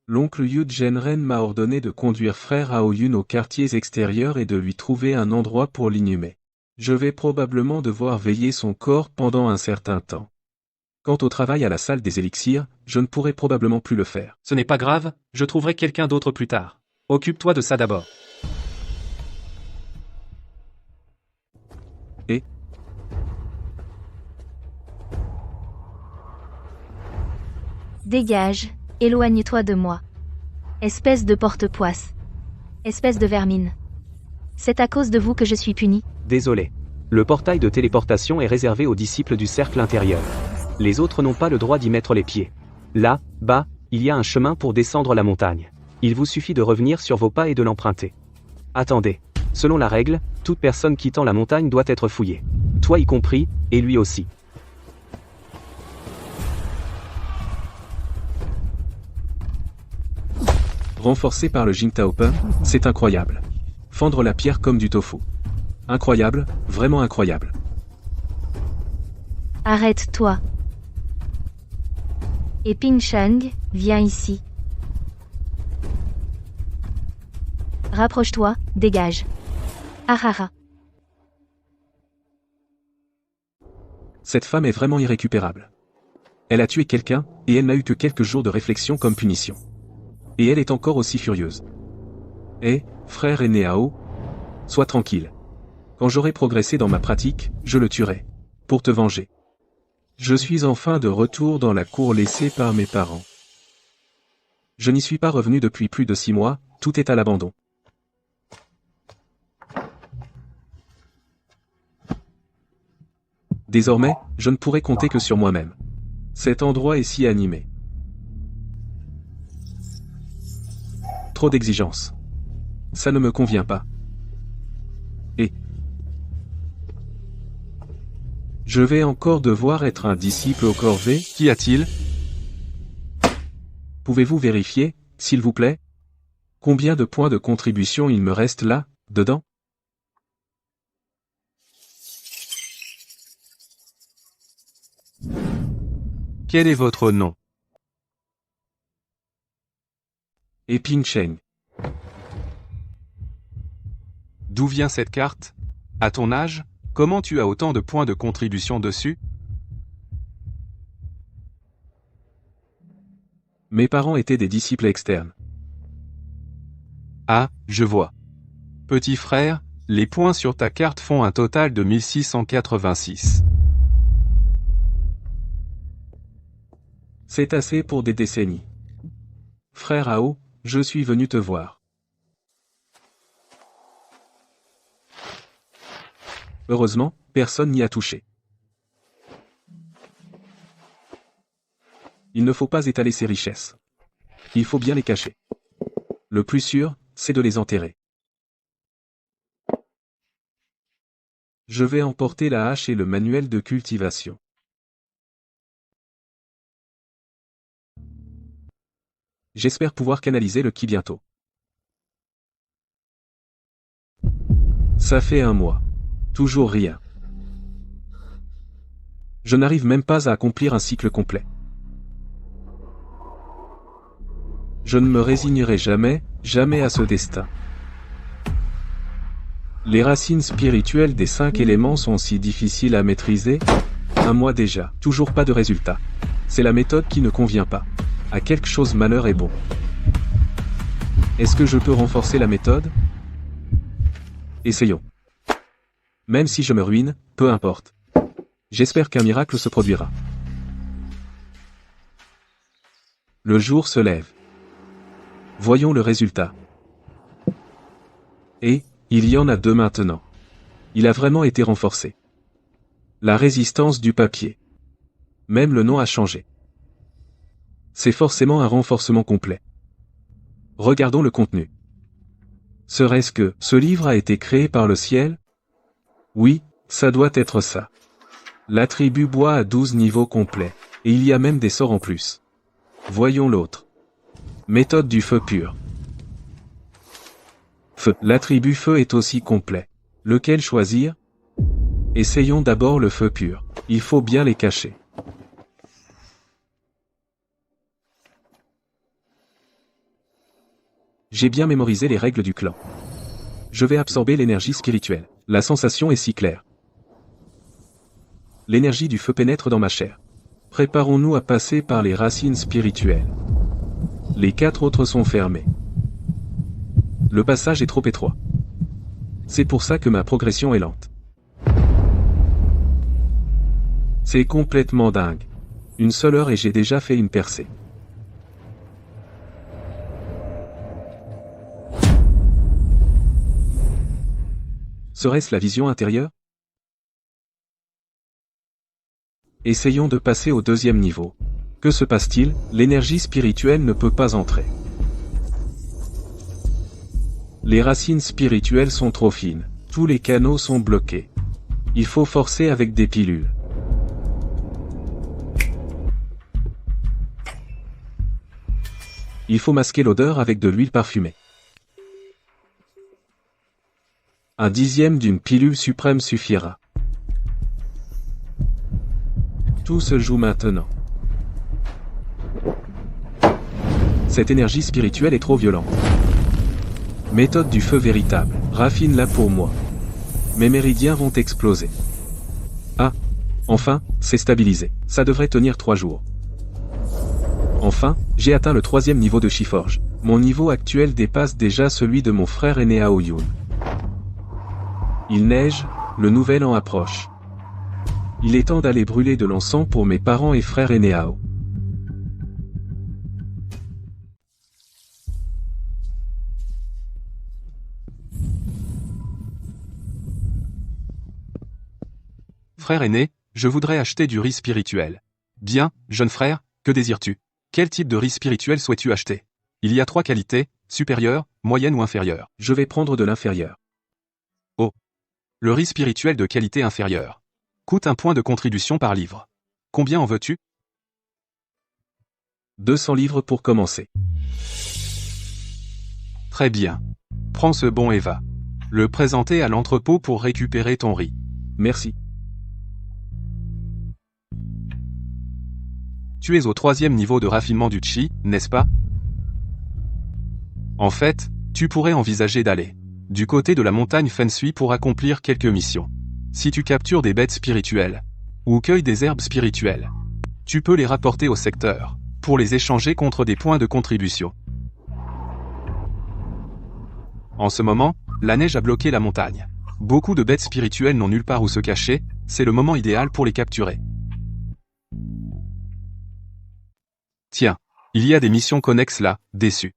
L'oncle Yu Zhenren m'a ordonné de conduire frère Aoyun aux quartiers extérieurs et de lui trouver un endroit pour l'inhumer. Je vais probablement devoir veiller son corps pendant un certain temps. Quant au travail à la salle des élixirs, je ne pourrai probablement plus le faire. Ce n'est pas grave, je trouverai quelqu'un d'autre plus tard. Occupe-toi de ça d'abord. Et Dégage, éloigne-toi de moi. Espèce de porte-poisse. Espèce de vermine. C'est à cause de vous que je suis puni. Désolé. Le portail de téléportation est réservé aux disciples du cercle intérieur. Les autres n'ont pas le droit d'y mettre les pieds. Là, bas, il y a un chemin pour descendre la montagne. Il vous suffit de revenir sur vos pas et de l'emprunter. Attendez. Selon la règle, toute personne quittant la montagne doit être fouillée. Toi y compris, et lui aussi. renforcé par le Jingtaopen, c'est incroyable. Fendre la pierre comme du tofu. Incroyable, vraiment incroyable. Arrête-toi. Et Ping Shang, viens ici. Rapproche-toi, dégage. Ah ah ah. Cette femme est vraiment irrécupérable. Elle a tué quelqu'un, et elle n'a eu que quelques jours de réflexion comme punition. Et elle est encore aussi furieuse. Eh, frère aîné Ao, sois tranquille. Quand j'aurai progressé dans ma pratique, je le tuerai. Pour te venger. Je suis enfin de retour dans la cour laissée par mes parents. Je n'y suis pas revenu depuis plus de 6 mois, tout est à l'abandon. Désormais, je ne pourrai compter que sur moi-même. Cet endroit est si animé. Trop d'exigences. Ça ne me convient pas. Et je vais encore devoir être un disciple au corvée. Qu'y a-t-il? Pouvez-vous vérifier, s'il vous plaît? Combien de points de contribution il me reste là, dedans? Quel est votre nom? Et Ping Sheng. D'où vient cette carte? À ton âge, comment tu as autant de points de contribution dessus? Mes parents étaient des disciples externes. Ah, je vois. Petit frère, les points sur ta carte font un total de 1686. C'est assez pour des décennies. Frère Ao, je suis venu te voir. Heureusement, personne n'y a touché. Il ne faut pas étaler ses richesses. Il faut bien les cacher. Le plus sûr, c'est de les enterrer. Je vais emporter la hache et le manuel de cultivation. J'espère pouvoir canaliser le ki bientôt. Ça fait 1 mois. Toujours rien. Je n'arrive même pas à accomplir un cycle complet. Je ne me résignerai jamais, jamais à ce destin. Les racines spirituelles des 5 éléments sont si difficiles à maîtriser. Un mois déjà, toujours pas de résultat. C'est la méthode qui ne convient pas. À quelque chose malheur est bon. Est-ce que je peux renforcer la méthode? Essayons. Même si je me ruine, peu importe. J'espère qu'un miracle se produira. Le jour se lève. Voyons le résultat. Et, il y en a 2 maintenant. Il a vraiment été renforcé. La résistance du papier. Même le nom a changé. C'est forcément un renforcement complet. Regardons le contenu. Serait-ce que ce livre a été créé par le ciel? Oui, ça doit être ça. L'attribut bois a 12 niveaux complets, et il y a même des sorts en plus. Voyons l'autre. Méthode du feu pur. Feu. L'attribut feu est aussi complet. Lequel choisir? Essayons d'abord le feu pur. Il faut bien les cacher. J'ai bien mémorisé les règles du clan. Je vais absorber l'énergie spirituelle. La sensation est si claire. L'énergie du feu pénètre dans ma chair. Préparons-nous à passer par les racines spirituelles. Les 4 autres sont fermés. Le passage est trop étroit. C'est pour ça que ma progression est lente. C'est complètement dingue. Une seule heure et j'ai déjà fait une percée. Serait-ce la vision intérieure? Essayons de passer au 2e niveau. Que se passe-t-il? L'énergie spirituelle ne peut pas entrer. Les racines spirituelles sont trop fines. Tous les canaux sont bloqués. Il faut forcer avec des pilules. Il faut masquer l'odeur avec de l'huile parfumée. Un 10e d'une pilule suprême suffira. Tout se joue maintenant. Cette énergie spirituelle est trop violente. Méthode du feu véritable. Raffine-la pour moi. Mes méridiens vont exploser. Ah, enfin, c'est stabilisé. Ça devrait tenir 3 jours. Enfin, j'ai atteint le 3e niveau de Chiforge. Mon niveau actuel dépasse déjà celui de mon frère aîné Aoyun. Il neige, le nouvel an approche. Il est temps d'aller brûler de l'encens pour mes parents et frères aînés Ao. Frère aîné, je voudrais acheter du riz spirituel. Bien, jeune frère, que désires-tu? Quel type de riz spirituel souhaites-tu acheter? Il y a 3 qualités, supérieure, moyenne ou inférieure. Je vais prendre de l'inférieur. Oh. Le riz spirituel de qualité inférieure. Coûte 1 point de contribution par livre. Combien en veux-tu? 200 livres pour commencer. Très bien. Prends ce bon et va le présenter à l'entrepôt pour récupérer ton riz. Merci. Tu es au 3e niveau de raffinement du chi, n'est-ce pas? En fait, tu pourrais envisager d'aller du côté de la montagne Feng Shui pour accomplir quelques missions. Si tu captures des bêtes spirituelles, ou cueilles des herbes spirituelles, tu peux les rapporter au secteur, pour les échanger contre des points de contribution. En ce moment, la neige a bloqué la montagne. Beaucoup de bêtes spirituelles n'ont nulle part où se cacher, c'est le moment idéal pour les capturer. Tiens, il y a des missions connexes là, dessus.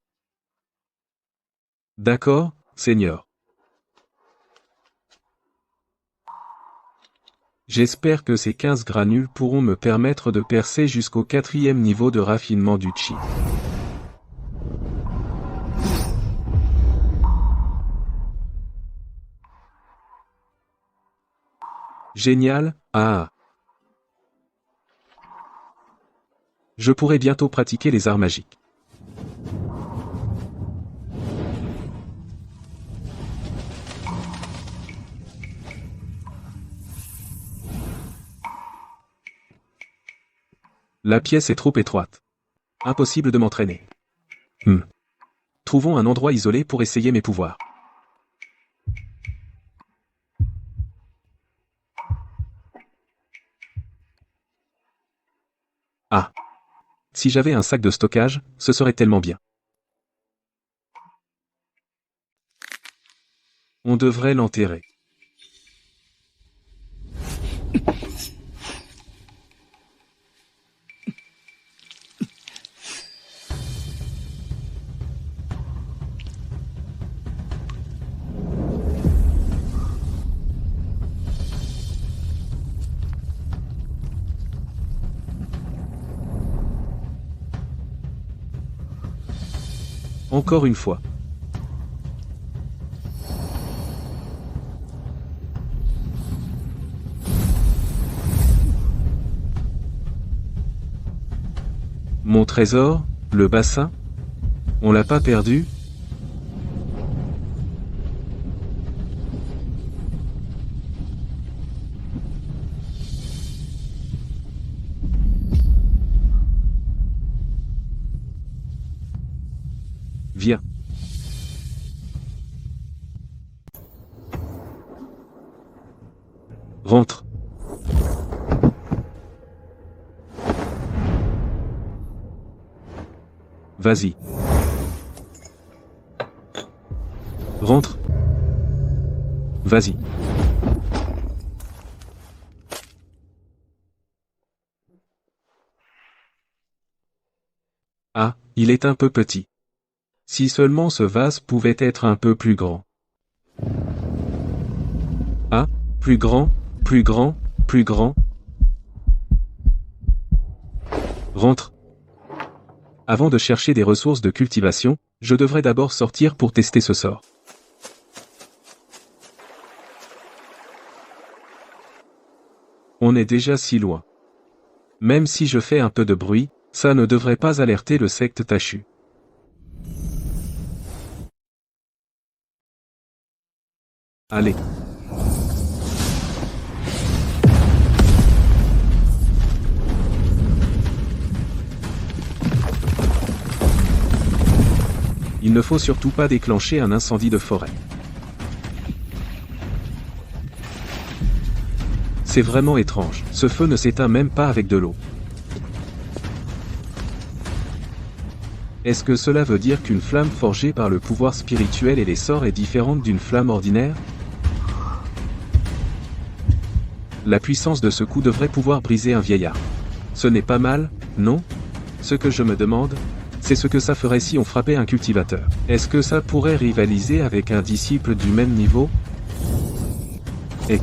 D'accord, Seigneur. J'espère que ces 15 granules pourront me permettre de percer jusqu'au 4e niveau de raffinement du chi. Génial, ah. Je pourrai bientôt pratiquer les arts magiques. La pièce est trop étroite. Impossible de m'entraîner. Trouvons un endroit isolé pour essayer mes pouvoirs. Ah. Si j'avais un sac de stockage, ce serait tellement bien. On devrait l'enterrer. Encore une fois. Mon trésor, le bassin? On l'a pas perdu? Viens. Rentre. Vas-y. Rentre. Vas-y. Ah, il est un peu petit. Si seulement ce vase pouvait être un peu plus grand. Ah, plus grand, plus grand, plus grand. Rentre. Avant de chercher des ressources de cultivation, je devrais d'abord sortir pour tester ce sort. On est déjà si loin. Même si je fais un peu de bruit, ça ne devrait pas alerter le secte Tachu. Allez. Il ne faut surtout pas déclencher un incendie de forêt. C'est vraiment étrange, ce feu ne s'éteint même pas avec de l'eau. Est-ce que cela veut dire qu'une flamme forgée par le pouvoir spirituel et les sorts est différente d'une flamme ordinaire? La puissance de ce coup devrait pouvoir briser un vieillard. Ce n'est pas mal, non? Ce que je me demande, c'est ce que ça ferait si on frappait un cultivateur. Est-ce que ça pourrait rivaliser avec un disciple du même niveau? Et...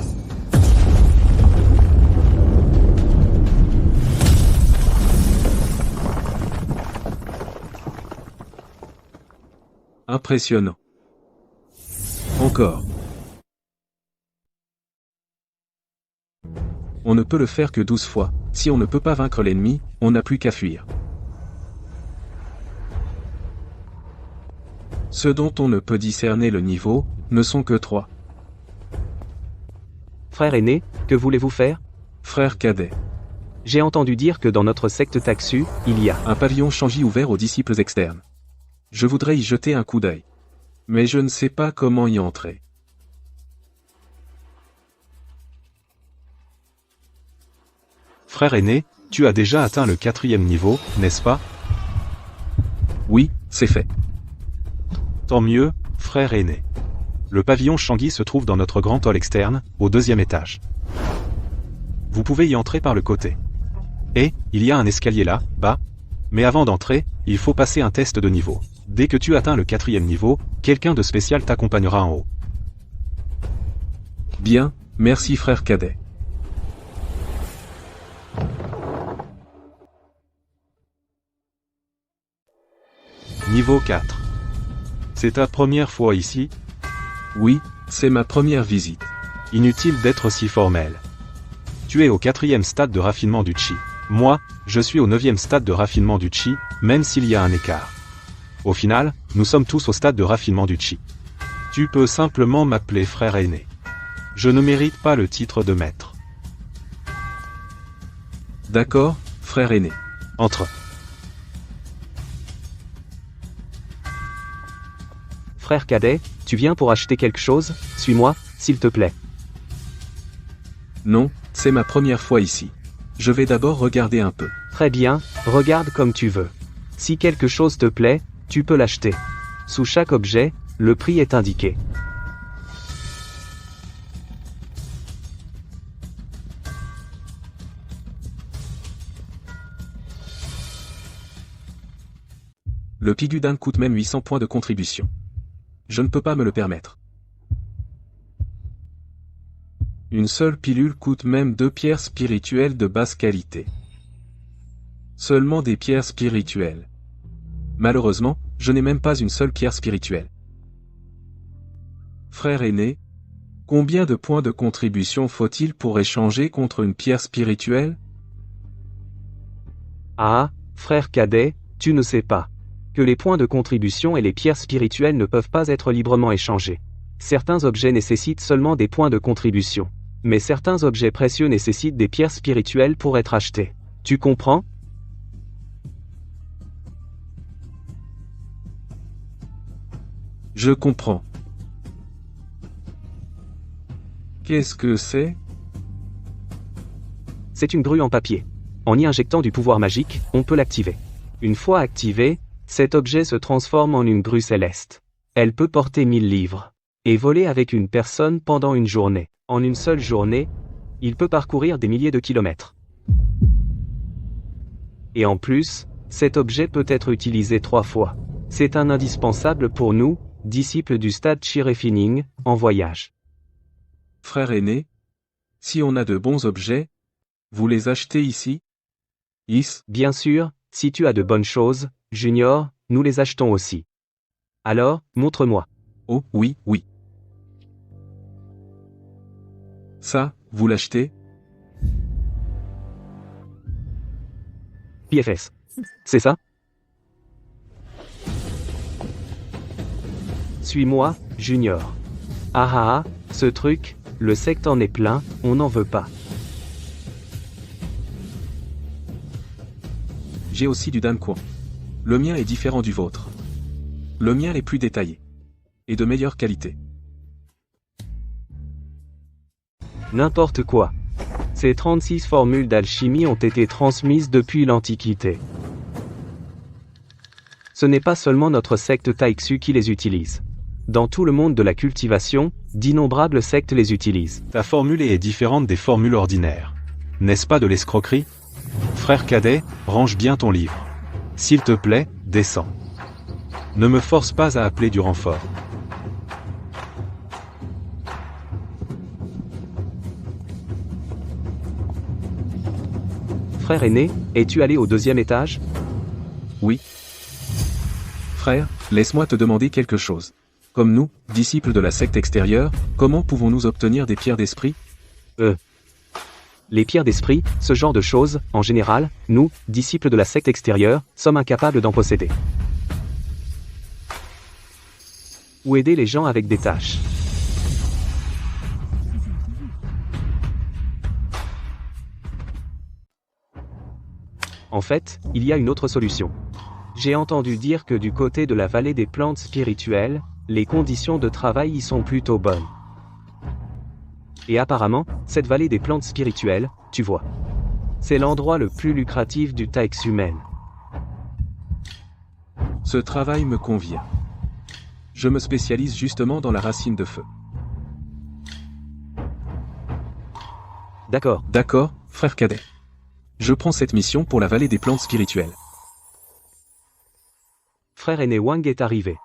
Impressionnant. Encore. On ne peut le faire que 12 fois. Si on ne peut pas vaincre l'ennemi, on n'a plus qu'à fuir. Ceux dont on ne peut discerner le niveau, ne sont que 3. Frère aîné, que voulez-vous faire? Frère cadet. J'ai entendu dire que dans notre secte Taxu, il y a Un pavillon Shanji ouvert aux disciples externes. Je voudrais y jeter un coup d'œil. Mais je ne sais pas comment y entrer. Frère aîné, tu as déjà atteint le 4e niveau, n'est-ce pas? Oui, c'est fait. Tant mieux, frère aîné. Le pavillon Shangi se trouve dans notre grand hall externe, au 2e étage. Vous pouvez y entrer par le côté. Et, il y a un escalier là, bas. Mais avant d'entrer, il faut passer un test de niveau. Dès que tu atteins le 4e niveau, quelqu'un de spécial t'accompagnera en haut. Bien, merci frère cadet. Niveau 4. C'est ta première fois ici? Oui, c'est ma première visite. Inutile d'être si formel. Tu es au 4e stade de raffinement du chi. Moi, je suis au 9e stade de raffinement du chi, même s'il y a un écart. Au final, nous sommes tous au stade de raffinement du chi. Tu peux simplement m'appeler frère aîné. Je ne mérite pas le titre de maître. D'accord, frère aîné. Entre. Frère cadet, tu viens pour acheter quelque chose? Suis-moi, s'il te plaît. Non, c'est ma première fois ici. Je vais d'abord regarder un peu. Très bien, regarde comme tu veux. Si quelque chose te plaît, tu peux l'acheter. Sous chaque objet, le prix est indiqué. Le Pigudin coûte même 800 points de contribution. Je ne peux pas me le permettre. Une seule pilule coûte même 2 pierres spirituelles de basse qualité. Seulement des pierres spirituelles. Malheureusement, je n'ai même pas une seule pierre spirituelle. Frère aîné, combien de points de contribution faut-il pour échanger contre une pierre spirituelle? Ah, frère cadet, tu ne sais pas que les points de contribution et les pierres spirituelles ne peuvent pas être librement échangés. Certains objets nécessitent seulement des points de contribution, mais certains objets précieux nécessitent des pierres spirituelles pour être achetés. Tu comprends? Je comprends. Qu'est-ce que c'est? C'est une grue en papier. En y injectant du pouvoir magique, on peut l'activer. Une fois activé, cet objet se transforme en une grue céleste. Elle peut porter 1000 livres et voler avec une personne pendant une journée. En une seule journée, il peut parcourir des milliers de kilomètres. Et en plus, cet objet peut être utilisé 3 fois. C'est un indispensable pour nous, disciples du stade Chirefining, en voyage. Frère aîné, si on a de bons objets, vous les achetez ici? Bien sûr, si tu as de bonnes choses, Junior, nous les achetons aussi. Alors, montre-moi. Oh, oui, oui. Ça, vous l'achetez? PFS. C'est ça? Suis-moi, Junior. Ah ah ah, ce truc, le secte en est plein, on n'en veut pas. J'ai aussi du Danquan. Le mien est différent du vôtre. Le mien est plus détaillé. Et de meilleure qualité. N'importe quoi. Ces 36 formules d'alchimie ont été transmises depuis l'Antiquité. Ce n'est pas seulement notre secte Taixu qui les utilise. Dans tout le monde de la cultivation, d'innombrables sectes les utilisent. Ta formule est différente des formules ordinaires. N'est-ce pas de l'escroquerie? Frère cadet, range bien ton livre. S'il te plaît, descends. Ne me force pas à appeler du renfort. Frère aîné, es-tu allé au 2e étage? Oui. Frère, laisse-moi te demander quelque chose. Comme nous, disciples de la secte extérieure, comment pouvons-nous obtenir des pierres d'esprit? Les pierres d'esprit, ce genre de choses, en général, nous, disciples de la secte extérieure, sommes incapables d'en posséder. Ou aider les gens avec des tâches. En fait, il y a une autre solution. J'ai entendu dire que du côté de la vallée des plantes spirituelles, les conditions de travail y sont plutôt bonnes. Et apparemment, cette vallée des plantes spirituelles, tu vois, c'est l'endroit le plus lucratif du Taix humaine. Ce travail me convient. Je me spécialise justement dans la racine de feu. D'accord. D'accord, frère cadet. Je prends cette mission pour la vallée des plantes spirituelles. Frère aîné Wang est arrivé.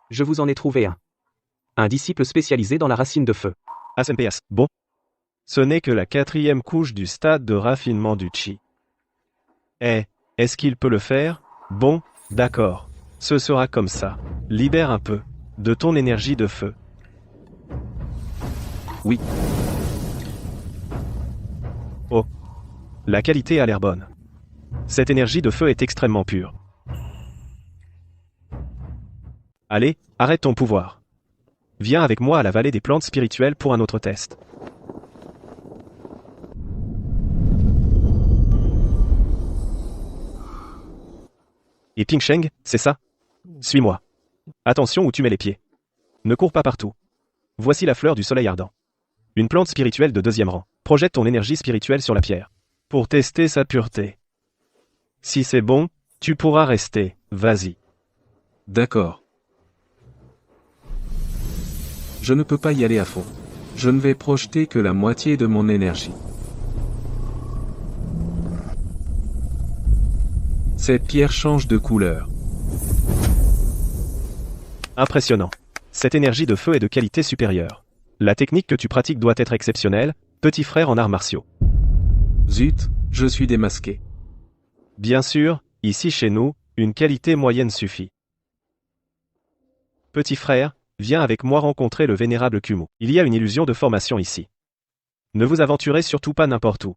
Je vous en ai trouvé un. Un disciple spécialisé dans la racine de feu. ASMPS, bon. Ce n'est que la 4e couche du stade de raffinement du chi. Est-ce qu'il peut le faire? Bon, d'accord. Ce sera comme ça. Libère un peu de ton énergie de feu. Oui. Oh. La qualité a l'air bonne. Cette énergie de feu est extrêmement pure. Allez, arrête ton pouvoir. Viens avec moi à la vallée des plantes spirituelles pour un autre test. Et Ping Sheng, c'est ça? Suis-moi. Attention où tu mets les pieds. Ne cours pas partout. Voici la fleur du soleil ardent. Une plante spirituelle de 2e rang. Projette ton énergie spirituelle sur la pierre. pour tester sa pureté. Si c'est bon, tu pourras rester, vas-y. D'accord. Je ne peux pas y aller à fond. Je ne vais projeter que la moitié de mon énergie. Cette pierre change de couleur. Impressionnant. Cette énergie de feu est de qualité supérieure. La technique que tu pratiques doit être exceptionnelle, petit frère en arts martiaux. Zut, je suis démasqué. Bien sûr, ici chez nous, une qualité moyenne suffit. Petit frère, viens avec moi rencontrer le vénérable Kumu. Il y a une illusion de formation ici. Ne vous aventurez surtout pas n'importe où.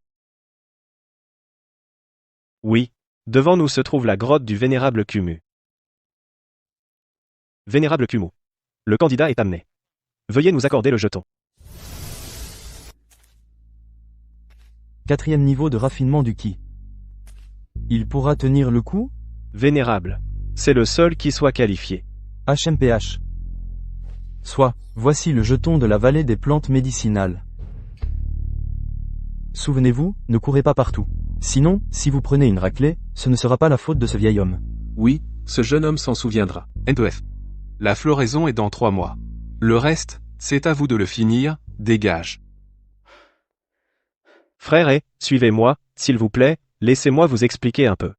Oui, devant nous se trouve la grotte du vénérable Kumu. Vénérable Kumu. Le candidat est amené. Veuillez nous accorder le jeton. 4e niveau de raffinement du ki. Il pourra tenir le coup? Vénérable. C'est le seul qui soit qualifié. HMPH. Soit, voici le jeton de la vallée des plantes médicinales. Souvenez-vous, ne courez pas partout. Sinon, si vous prenez une raclée, ce ne sera pas la faute de ce vieil homme. Oui, ce jeune homme s'en souviendra. N2F. La floraison est dans 3 mois. Le reste, c'est à vous de le finir, dégage. Frère, suivez-moi, s'il vous plaît, laissez-moi vous expliquer un peu.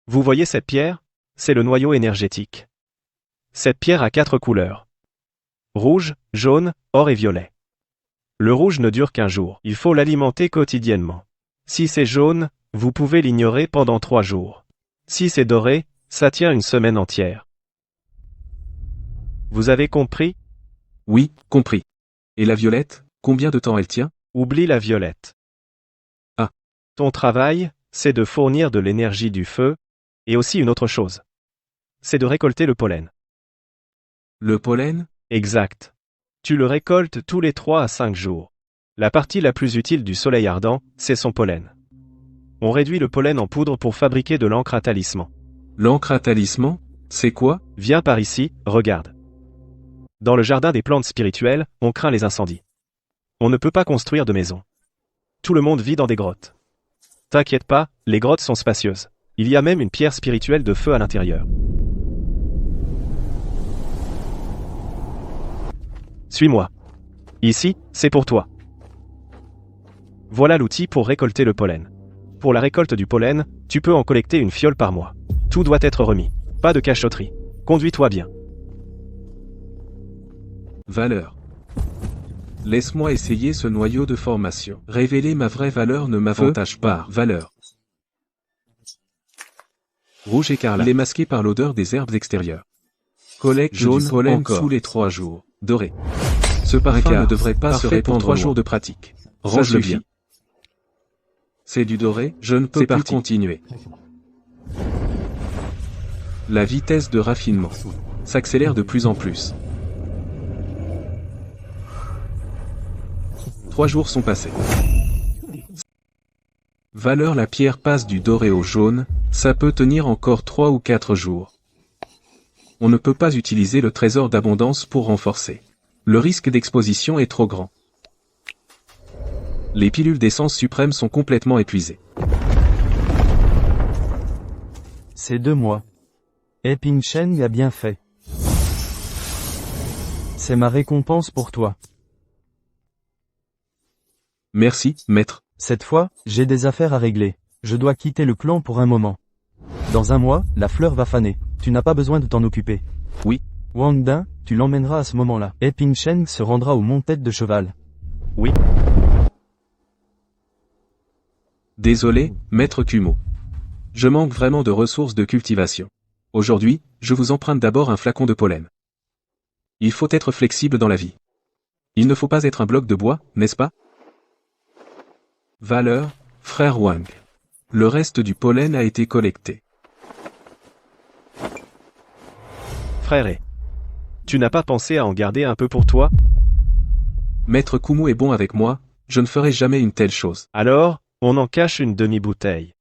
Vous voyez cette pierre? C'est le noyau énergétique. Cette pierre a 4 couleurs. Rouge, jaune, or et violet. Le rouge ne dure qu'un jour, il faut l'alimenter quotidiennement. Si c'est jaune, vous pouvez l'ignorer pendant 3 jours. Si c'est doré, ça tient une semaine entière. Vous avez compris? Oui, compris. Et la violette, combien de temps elle tient? Oublie la violette. Ah. Ton travail, c'est de fournir de l'énergie du feu, et aussi une autre chose. C'est de récolter le pollen. Le pollen? Exact. Tu le récoltes tous les 3 à 5 jours. La partie la plus utile du soleil ardent, c'est son pollen. On réduit le pollen en poudre pour fabriquer de l'encre à talisman. L'encre à talisman? C'est quoi? Viens par ici, regarde. Dans le jardin des plantes spirituelles, on craint les incendies. On ne peut pas construire de maison. Tout le monde vit dans des grottes. T'inquiète pas, les grottes sont spacieuses. Il y a même une pierre spirituelle de feu à l'intérieur. Suis-moi. Ici, c'est pour toi. Voilà l'outil pour récolter le pollen. Pour la récolte du pollen, tu peux en collecter une fiole par mois. Tout doit être remis. Pas de cachotterie. Conduis-toi bien. Valeur. Laisse-moi essayer ce noyau de formation. Révéler ma vraie valeur ne m'avantage pas. Valeur. Rouge écarlate. Il est masqué par l'odeur des herbes extérieures. Collecte jaune du pollen encore. Tous les 3 jours. Doré. Ce parfum ne devrait pas se répandre. 3 jours de pratique. Range-le bien. C'est du doré, je ne peux plus continuer. La vitesse de raffinement s'accélère de plus en plus. 3 jours sont passés. Valeur la pierre passe du doré au jaune, ça peut tenir encore 3 ou 4 jours. On ne peut pas utiliser le trésor d'abondance pour renforcer. Le risque d'exposition est trop grand. Les pilules d'essence suprême sont complètement épuisées. C'est 2 mois. Et Ping Shen a bien fait. C'est ma récompense pour toi. Merci, maître. Cette fois, j'ai des affaires à régler. Je dois quitter le clan pour un moment. Dans 1 mois, la fleur va faner. Tu n'as pas besoin de t'en occuper. Oui. Wang Dun, tu l'emmèneras à ce moment-là. Et Ping Shen se rendra au mont Tête de Cheval. Oui. Désolé, maître Kumo. Je manque vraiment de ressources de cultivation. Aujourd'hui, je vous emprunte d'abord un flacon de pollen. Il faut être flexible dans la vie. Il ne faut pas être un bloc de bois, n'est-ce pas? Valeur, frère Wang. Le reste du pollen a été collecté. Frère, tu n'as pas pensé à en garder un peu pour toi? Maître Kumo est bon avec moi, je ne ferai jamais une telle chose. Alors, on en cache une demi-bouteille.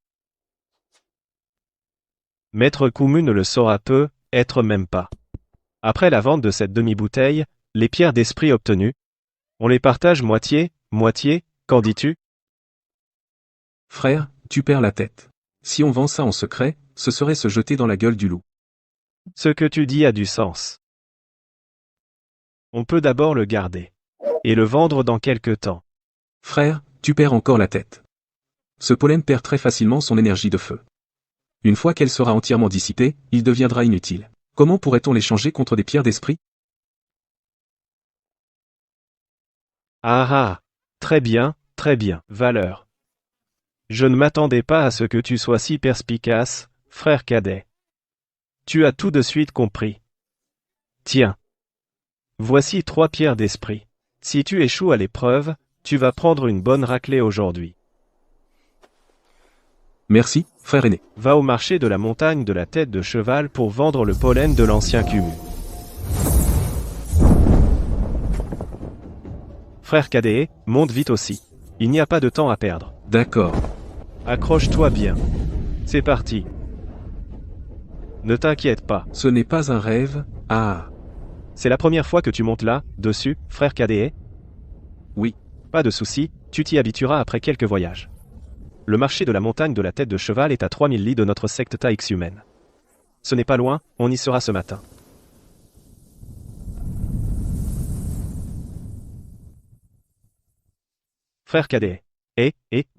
Maître Kumu ne le saura peu, être même pas. Après la vente de cette demi-bouteille, les pierres d'esprit obtenues, on les partage moitié, qu'en dis-tu? Frère, tu perds la tête. Si on vend ça en secret, ce serait se jeter dans la gueule du loup. Ce que tu dis a du sens. On peut d'abord le garder. Et le vendre dans quelque temps. Frère, tu perds encore la tête. Ce pollen perd très facilement son énergie de feu. Une fois qu'elle sera entièrement dissipée, il deviendra inutile. Comment pourrait-on l'échanger contre des pierres d'esprit? Ah ah. Très bien, valeur. Je ne m'attendais pas à ce que tu sois si perspicace, frère cadet. Tu as tout de suite compris. Tiens. Voici 3 pierres d'esprit. Si tu échoues à l'épreuve, tu vas prendre une bonne raclée aujourd'hui. Merci, frère aîné. Va au marché de la montagne de la tête de cheval pour vendre le pollen de l'ancien cumul. Frère cadet, monte vite aussi. Il n'y a pas de temps à perdre. D'accord. Accroche-toi bien. C'est parti. Ne t'inquiète pas. Ce n'est pas un rêve, ah. C'est la première fois que tu montes là, dessus, frère cadet? Oui. Pas de souci, tu t'y habitueras après quelques voyages. Le marché de la montagne de la tête de cheval est à 3000 lits de notre secte Taïx humaine. Ce n'est pas loin, on y sera ce matin. Frère cadet.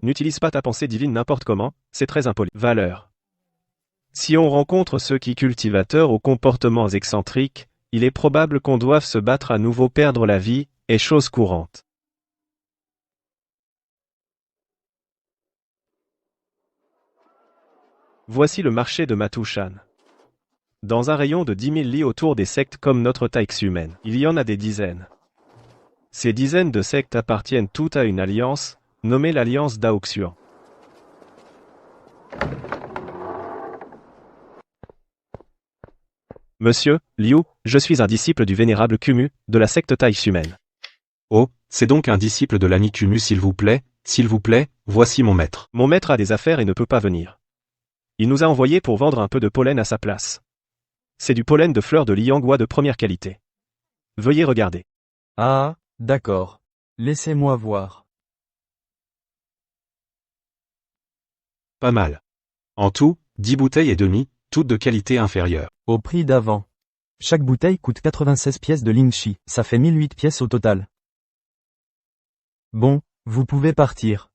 N'utilise pas ta pensée divine n'importe comment, c'est très impoli. Valeur. Si on rencontre ceux qui cultivateurs aux comportements excentriques, il est probable qu'on doive se battre à nouveau perdre la vie, est chose courante. Voici le marché de Matouchan. Dans un rayon de 10 000 lits autour des sectes comme notre Taïx humaine, il y en a des dizaines. Ces dizaines de sectes appartiennent toutes à une alliance, nommée l'Alliance d'Aoxuan. Monsieur, Liu, je suis un disciple du vénérable Kumu, de la secte Taïx humaine. Oh, c'est donc un disciple de l'ami Kumu s'il vous plaît, voici mon maître. Mon maître a des affaires et ne peut pas venir. Il nous a envoyés pour vendre un peu de pollen à sa place. C'est du pollen de fleurs de liangua de première qualité. Veuillez regarder. Ah, d'accord. Laissez-moi voir. Pas mal. En tout, 10 bouteilles et demie, toutes de qualité inférieure. Au prix d'avant. Chaque bouteille coûte 96 pièces de Lingxi, ça fait 1008 pièces au total. Bon, vous pouvez partir.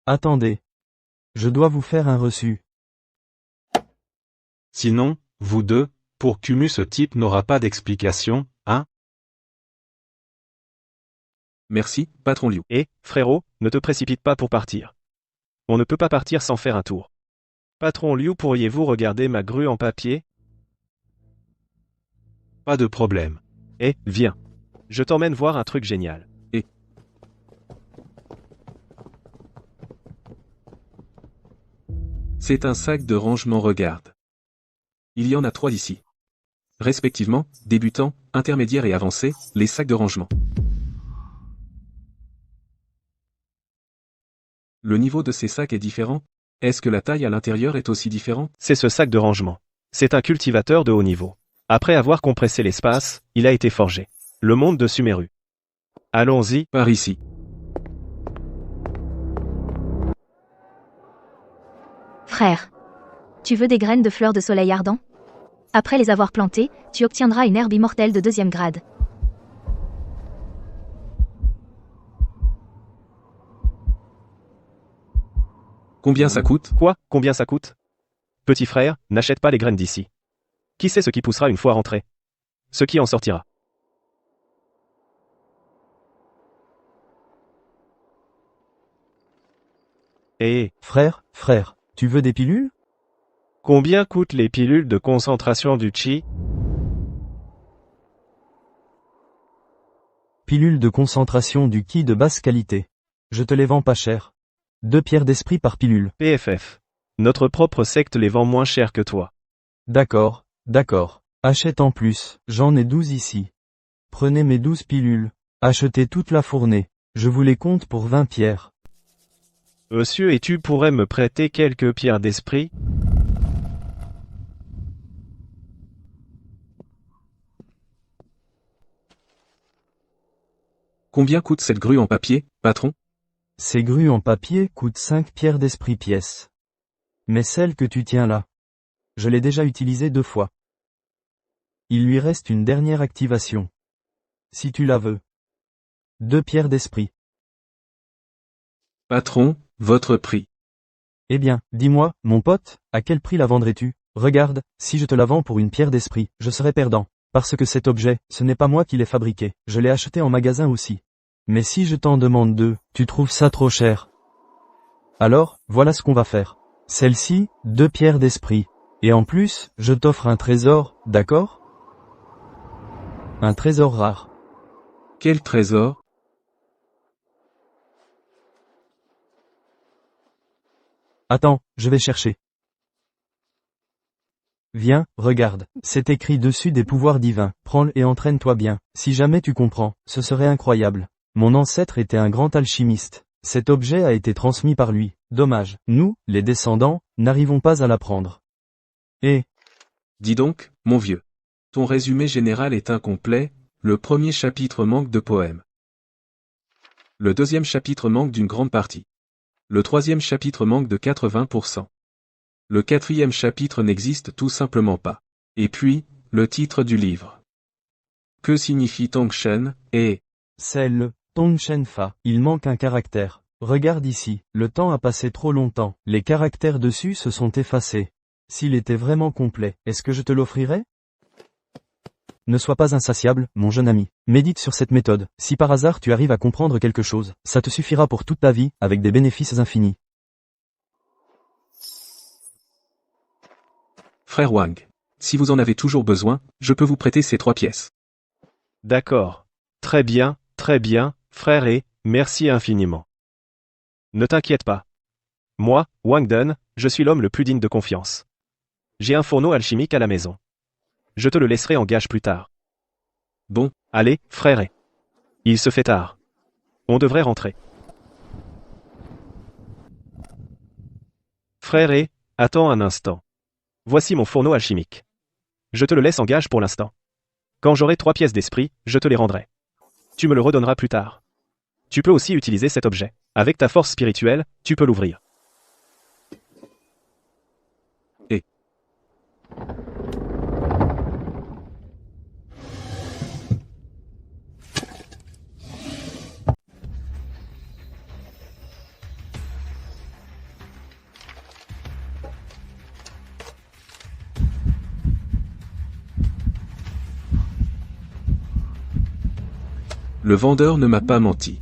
Attendez. Je dois vous faire un reçu. Sinon, vous deux, pour Kumu ce type n'aura pas d'explication, hein? Merci, patron Liu. Frérot, ne te précipite pas pour partir. On ne peut pas partir sans faire un tour. Patron Liu, pourriez-vous regarder ma grue en papier? Pas de problème. Viens. Je t'emmène voir un truc génial. C'est un sac de rangement, regarde. Il y en a 3 ici. Respectivement, débutant, intermédiaire et avancé, les sacs de rangement. Le niveau de ces sacs est différent? Est-ce que la taille à l'intérieur est aussi différente? C'est ce sac de rangement. C'est un cultivateur de haut niveau. Après avoir compressé l'espace, il a été forgé. Le monde de Sumeru. Allons-y. Par ici. Frère. Tu veux des graines de fleurs de soleil ardent? Après les avoir plantées, tu obtiendras une herbe immortelle de 2e grade. Combien ça coûte? Quoi? Combien ça coûte? Petit frère, n'achète pas les graines d'ici. Qui sait ce qui poussera une fois rentré? Ce qui en sortira. Frère, tu veux des pilules? Combien coûtent les pilules de concentration du chi? Pilules de concentration du ki de basse qualité. Je te les vends pas cher. 2 pierres d'esprit par pilule. PFF. Notre propre secte les vend moins cher que toi. D'accord. Achète en plus, j'en ai 12 ici. Prenez mes 12 pilules. Achetez toute la fournée. Je vous les compte pour 20 pierres. Monsieur, et tu pourrais me prêter quelques pierres d'esprit? Combien coûte cette grue en papier, patron? Ces grues en papier coûtent 5 pierres d'esprit pièce. Mais celle que tu tiens là, je l'ai déjà utilisée 2 fois. Il lui reste une dernière activation. Si tu la veux. 2 pierres d'esprit. Patron, votre prix. Eh bien, dis-moi, mon pote, à quel prix la vendrais-tu? Regarde, si je te la vends pour une pierre d'esprit, je serai perdant. Parce que cet objet, ce n'est pas moi qui l'ai fabriqué, je l'ai acheté en magasin aussi. Mais si je t'en demande 2, tu trouves ça trop cher. Alors, voilà ce qu'on va faire. Celle-ci, 2 pierres d'esprit. Et en plus, je t'offre un trésor, d'accord? Un trésor rare. Quel trésor? Attends, je vais chercher. Viens, regarde, c'est écrit dessus des pouvoirs divins, prends-le et entraîne-toi bien, si jamais tu comprends, ce serait incroyable. Mon ancêtre était un grand alchimiste. Cet objet a été transmis par lui, dommage, nous, les descendants, n'arrivons pas à l'apprendre. Et... Dis donc, mon vieux. Ton résumé général est incomplet, le premier chapitre manque de poème. Le deuxième chapitre manque d'une grande partie. Le troisième chapitre manque de 80%. Le quatrième chapitre n'existe tout simplement pas. Et puis, le titre du livre. Que signifie Tongshen, et... C'est le Tongshen Fa. Il manque un caractère. Regarde ici, le temps a passé trop longtemps, les caractères dessus se sont effacés. S'il était vraiment complet, est-ce que je te l'offrirais? Ne sois pas insatiable, mon jeune ami. Médite sur cette méthode. Si par hasard tu arrives à comprendre quelque chose, ça te suffira pour toute ta vie, avec des bénéfices infinis. Frère Wang, si vous en avez toujours besoin, je peux vous prêter ces 3 pièces. D'accord. Très bien, frère et, merci infiniment. Ne t'inquiète pas. Moi, Wang Dun, je suis l'homme le plus digne de confiance. J'ai un fourneau alchimique à la maison. Je te le laisserai en gage plus tard. Bon. Allez, frère et. Il se fait tard. On devrait rentrer. Frère et, attends un instant. Voici mon fourneau alchimique. Je te le laisse en gage pour l'instant. Quand j'aurai 3 pièces d'esprit, je te les rendrai. Tu me le redonneras plus tard. Tu peux aussi utiliser cet objet. Avec ta force spirituelle, tu peux l'ouvrir. Et. Le vendeur ne m'a pas menti.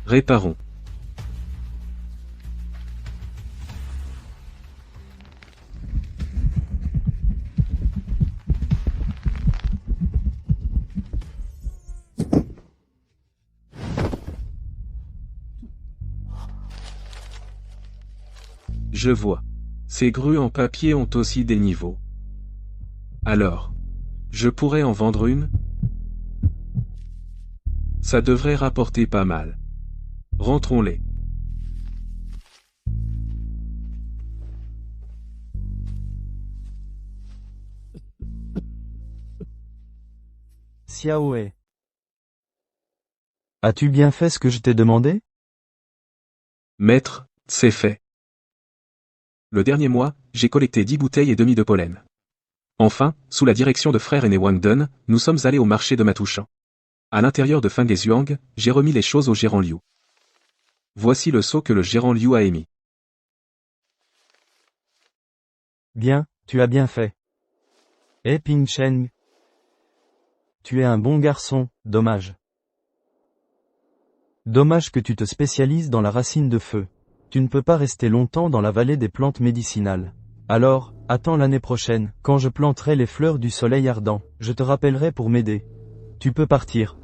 Réparons. Je vois. Ces grues en papier ont aussi des niveaux. Alors, je pourrais en vendre une? Ça devrait rapporter pas mal. Rentrons-les. Xiaoé. As-tu bien fait ce que je t'ai demandé? Maître, c'est fait. Le dernier mois, j'ai collecté 10 bouteilles et demi de pollen. Enfin, sous la direction de frère aîné Wang Dun, nous sommes allés au marché de Matouchan. À l'intérieur de Fengezhuang, j'ai remis les choses au gérant Liu. Voici le seau que le gérant Liu a émis. Bien, tu as bien fait. Eh Ping Cheng. Tu es un bon garçon, dommage. Dommage que tu te spécialises dans la racine de feu. Tu ne peux pas rester longtemps dans la vallée des plantes médicinales. Alors, attends l'année prochaine, quand je planterai les fleurs du soleil ardent, je te rappellerai pour m'aider. Tu peux partir.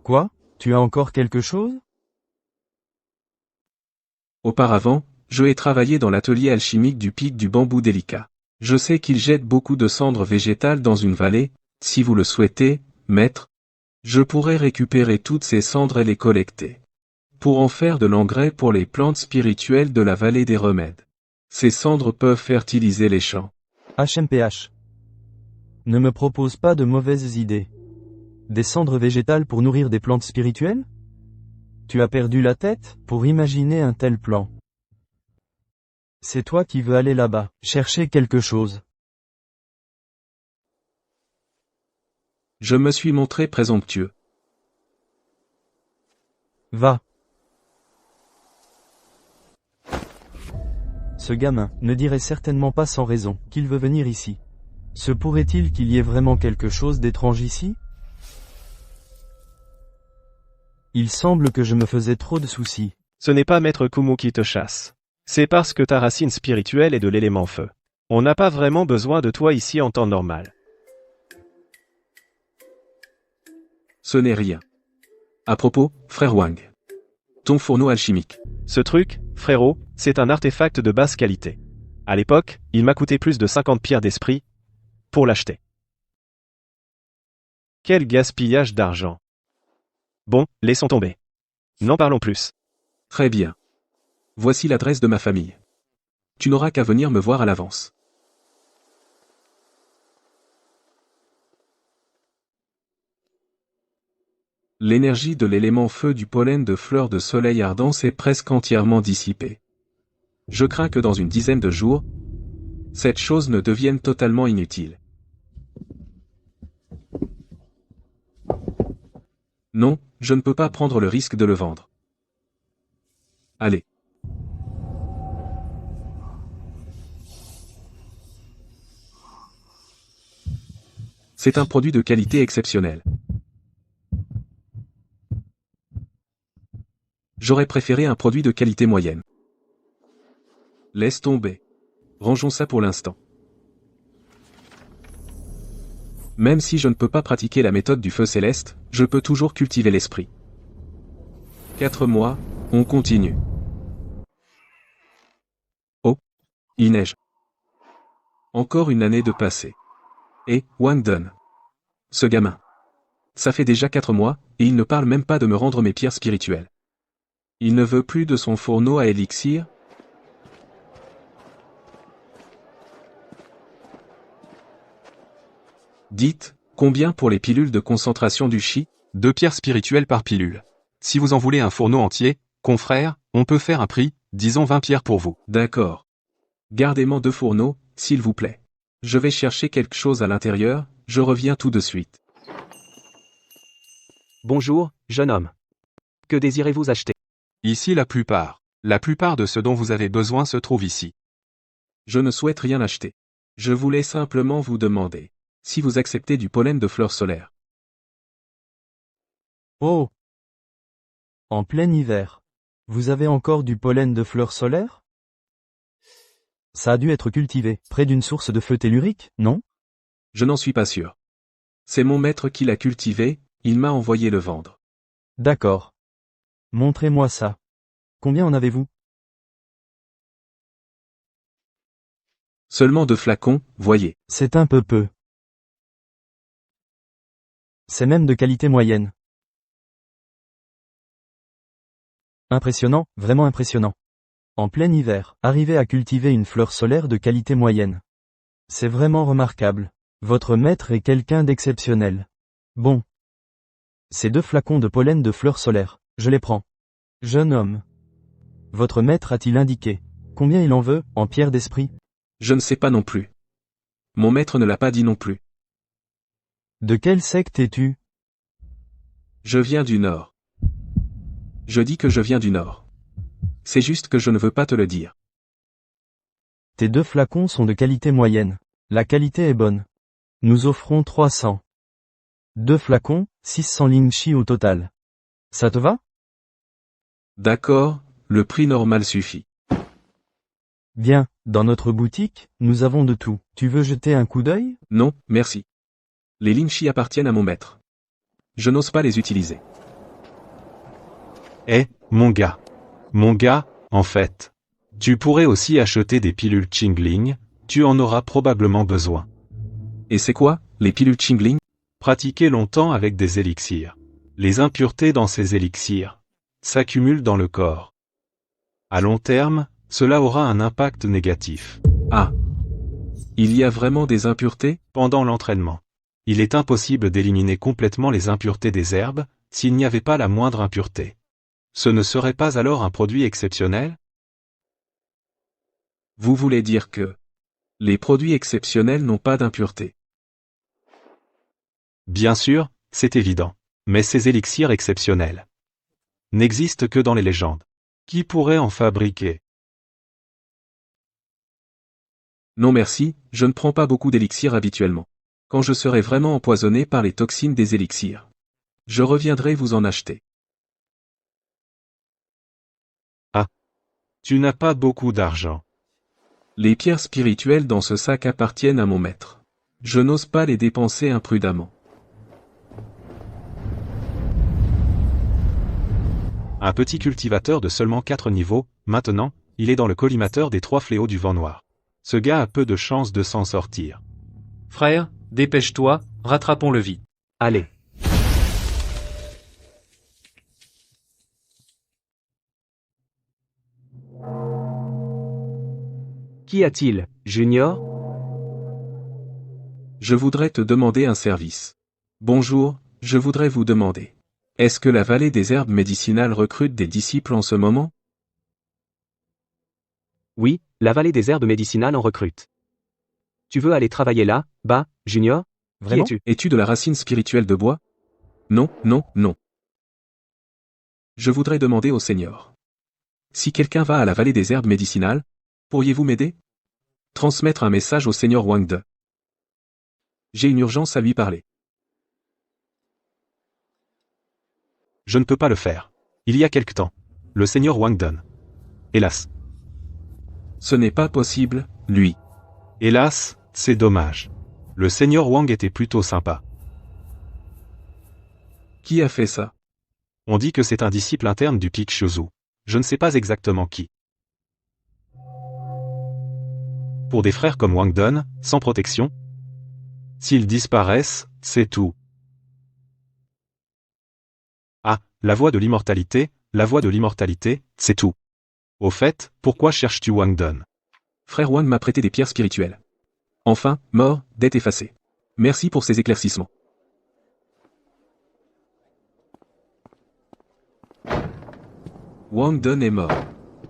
Quoi? Tu as encore quelque chose? Auparavant, je ai travaillé dans l'atelier alchimique du pic du bambou délicat. Je sais qu'il jette beaucoup de cendres végétales dans une vallée, si vous le souhaitez, maître. Je pourrais récupérer toutes ces cendres et les collecter. Pour en faire de l'engrais pour les plantes spirituelles de la vallée des remèdes. Ces cendres peuvent fertiliser les champs. HMPH. Ne me propose pas de mauvaises idées. Des cendres végétales pour nourrir des plantes spirituelles? Tu as perdu la tête, pour imaginer un tel plan. C'est toi qui veux aller là-bas, chercher quelque chose. Je me suis montré présomptueux. Va. Ce gamin ne dirait certainement pas sans raison qu'il veut venir ici. Se pourrait-il qu'il y ait vraiment quelque chose d'étrange ici? Il semble que je me faisais trop de soucis. Ce n'est pas Maître Kumu qui te chasse. C'est parce que ta racine spirituelle est de l'élément feu. On n'a pas vraiment besoin de toi ici en temps normal. Ce n'est rien. À propos, frère Wang. Ton fourneau alchimique. Ce truc, frérot, c'est un artefact de basse qualité. À l'époque, il m'a coûté plus de 50 pierres d'esprit pour l'acheter. Quel gaspillage d'argent. Bon, laissons tomber. N'en parlons plus. Très bien. Voici l'adresse de ma famille. Tu n'auras qu'à venir me voir à l'avance. L'énergie de l'élément feu du pollen de fleurs de soleil ardent s'est presque entièrement dissipée. Je crains que dans une dizaine de jours, cette chose ne devienne totalement inutile. Non, je ne peux pas prendre le risque de le vendre. Allez. C'est un produit de qualité exceptionnelle. J'aurais préféré un produit de qualité moyenne. Laisse tomber. Rangeons ça pour l'instant. Même si je ne peux pas pratiquer la méthode du feu céleste, je peux toujours cultiver l'esprit. 4 mois, on continue. Oh, il neige. Encore une année de passé. Et, Wang Dun. Ce gamin. Ça fait déjà 4 mois, et il ne parle même pas de me rendre mes pierres spirituelles. Il ne veut plus de son fourneau à élixir? Dites, combien pour les pilules de concentration du chi? 2 pierres spirituelles par pilule. Si vous en voulez un fourneau entier, confrère, on peut faire un prix, disons 20 pierres pour vous. D'accord. Gardez-moi 2 fourneaux, s'il vous plaît. Je vais chercher quelque chose à l'intérieur, je reviens tout de suite. Bonjour, jeune homme. Que désirez-vous acheter? Ici la plupart de ce dont vous avez besoin se trouve ici. Je ne souhaite rien acheter. Je voulais simplement vous demander si vous acceptez du pollen de fleurs solaires. Oh! En plein hiver. Vous avez encore du pollen de fleurs solaires? Ça a dû être cultivé, près d'une source de feu tellurique, non? Je n'en suis pas sûr. C'est mon maître qui l'a cultivé, il m'a envoyé le vendre. D'accord. Montrez-moi ça. Combien en avez-vous? Seulement 2 flacons, voyez. C'est un peu. C'est même de qualité moyenne. Impressionnant, vraiment impressionnant. En plein hiver, arriver à cultiver une fleur solaire de qualité moyenne. C'est vraiment remarquable. Votre maître est quelqu'un d'exceptionnel. Bon. Ces 2 flacons de pollen de fleurs solaires, je les prends. Jeune homme. Votre maître a-t-il indiqué combien il en veut, en pierre d'esprit? Je ne sais pas non plus. Mon maître ne l'a pas dit non plus. De quelle secte es-tu? Je viens du Nord. Je dis que je viens du Nord. C'est juste que je ne veux pas te le dire. Tes 2 flacons sont de qualité moyenne. La qualité est bonne. Nous offrons 300. 2 flacons, 600 lingshi au total. Ça te va? D'accord, le prix normal suffit. Bien, dans notre boutique, nous avons de tout. Tu veux jeter un coup d'œil? Non, merci. Les lingshi appartiennent à mon maître. Je n'ose pas les utiliser. Mon gars, en fait. Tu pourrais aussi acheter des pilules Qingling, tu en auras probablement besoin. Et c'est quoi, les pilules Qingling? Pratiquer longtemps avec des élixirs. Les impuretés dans ces élixirs s'accumulent dans le corps. À long terme, cela aura un impact négatif. Ah. Il y a vraiment des impuretés? Pendant l'entraînement. Il est impossible d'éliminer complètement les impuretés des herbes, s'il n'y avait pas la moindre impureté. Ce ne serait pas alors un produit exceptionnel? Vous voulez dire que les produits exceptionnels n'ont pas d'impureté. Bien sûr, c'est évident. Mais ces élixirs exceptionnels n'existent que dans les légendes. Qui pourrait en fabriquer? Non merci, je ne prends pas beaucoup d'élixirs habituellement. Quand je serai vraiment empoisonné par les toxines des élixirs, je reviendrai vous en acheter. Ah. Tu n'as pas beaucoup d'argent. Les pierres spirituelles dans ce sac appartiennent à mon maître. Je n'ose pas les dépenser imprudemment. Un petit cultivateur de seulement 4 niveaux, maintenant, il est dans le collimateur des 3 fléaux du vent noir. Ce gars a peu de chances de s'en sortir. Frère, dépêche-toi, rattrapons-le vite. Allez. Qu'y a-t-il, Junior? Je voudrais te demander un service. Bonjour, je voudrais vous demander. Est-ce que la vallée des herbes médicinales recrute des disciples en ce moment? Oui, la vallée des herbes médicinales en recrute. Tu veux aller travailler là, bas, Junior? Qui Vraiment? es-tu? Es-tu de la racine spirituelle de bois? Non, non, non. Je voudrais demander au Seigneur. Si quelqu'un va à la vallée des herbes médicinales, pourriez-vous m'aider? Transmettre un message au Seigneur Wang De. J'ai une urgence à lui parler. Je ne peux pas le faire. Il y a quelque temps. Le seigneur Wang Dun. Hélas. Ce n'est pas possible, lui. Hélas, c'est dommage. Le seigneur Wang était plutôt sympa. Qui a fait ça? On dit que c'est un disciple interne du Pic Shuzu. Je ne sais pas exactement qui. Pour des frères comme Wang Dun, sans protection, s'ils disparaissent, c'est tout. Ah, la voie de l'immortalité, c'est tout. Au fait, pourquoi cherches-tu Wang Dun? Frère Wang m'a prêté des pierres spirituelles. Enfin, mort, dette effacée. Merci pour ces éclaircissements. Wang Dun est mort.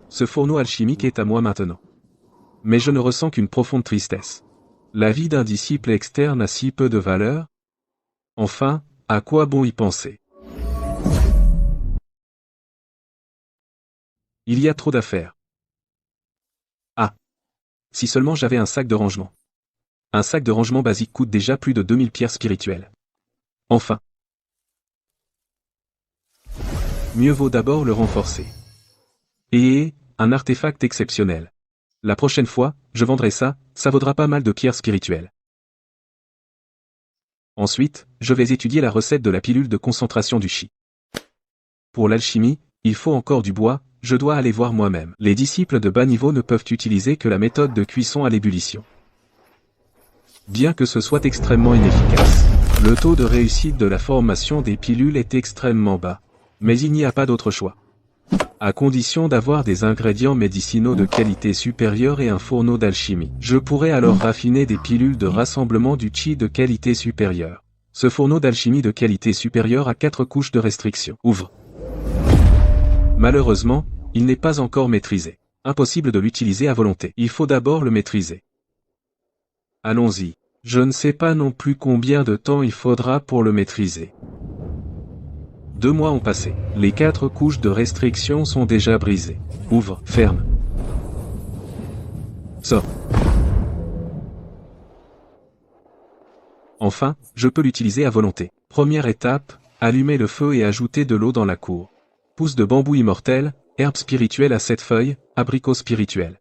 Ce fourneau alchimique est à moi maintenant. Mais je ne ressens qu'une profonde tristesse. La vie d'un disciple externe a si peu de valeur. Enfin, à quoi bon y penser? Il y a trop d'affaires. Ah. Si seulement j'avais un sac de rangement. Un sac de rangement basique coûte déjà plus de 2000 pierres spirituelles. Enfin. Mieux vaut d'abord le renforcer. Et, un artefact exceptionnel. La prochaine fois, je vendrai ça, ça vaudra pas mal de pierres spirituelles. Ensuite, je vais étudier la recette de la pilule de concentration du chi. Pour l'alchimie, il faut encore du bois, je dois aller voir moi-même. Les disciples de bas niveau ne peuvent utiliser que la méthode de cuisson à l'ébullition. Bien que ce soit extrêmement inefficace, le taux de réussite de la formation des pilules est extrêmement bas. Mais il n'y a pas d'autre choix. À condition d'avoir des ingrédients médicinaux de qualité supérieure et un fourneau d'alchimie. Je pourrais alors raffiner des pilules de rassemblement du chi de qualité supérieure. Ce fourneau d'alchimie de qualité supérieure a 4 couches de restriction. Ouvre. Malheureusement, il n'est pas encore maîtrisé. Impossible de l'utiliser à volonté. Il faut d'abord le maîtriser. Allons-y. Je ne sais pas non plus combien de temps il faudra pour le maîtriser. 2 mois ont passé. Les 4 couches de restriction sont déjà brisées. Ouvre, ferme. Sors. Enfin, je peux l'utiliser à volonté. Première étape, allumer le feu et ajouter de l'eau dans la cour. Pousse de bambou immortel, herbe spirituelle à 7 feuilles, abricot spirituel.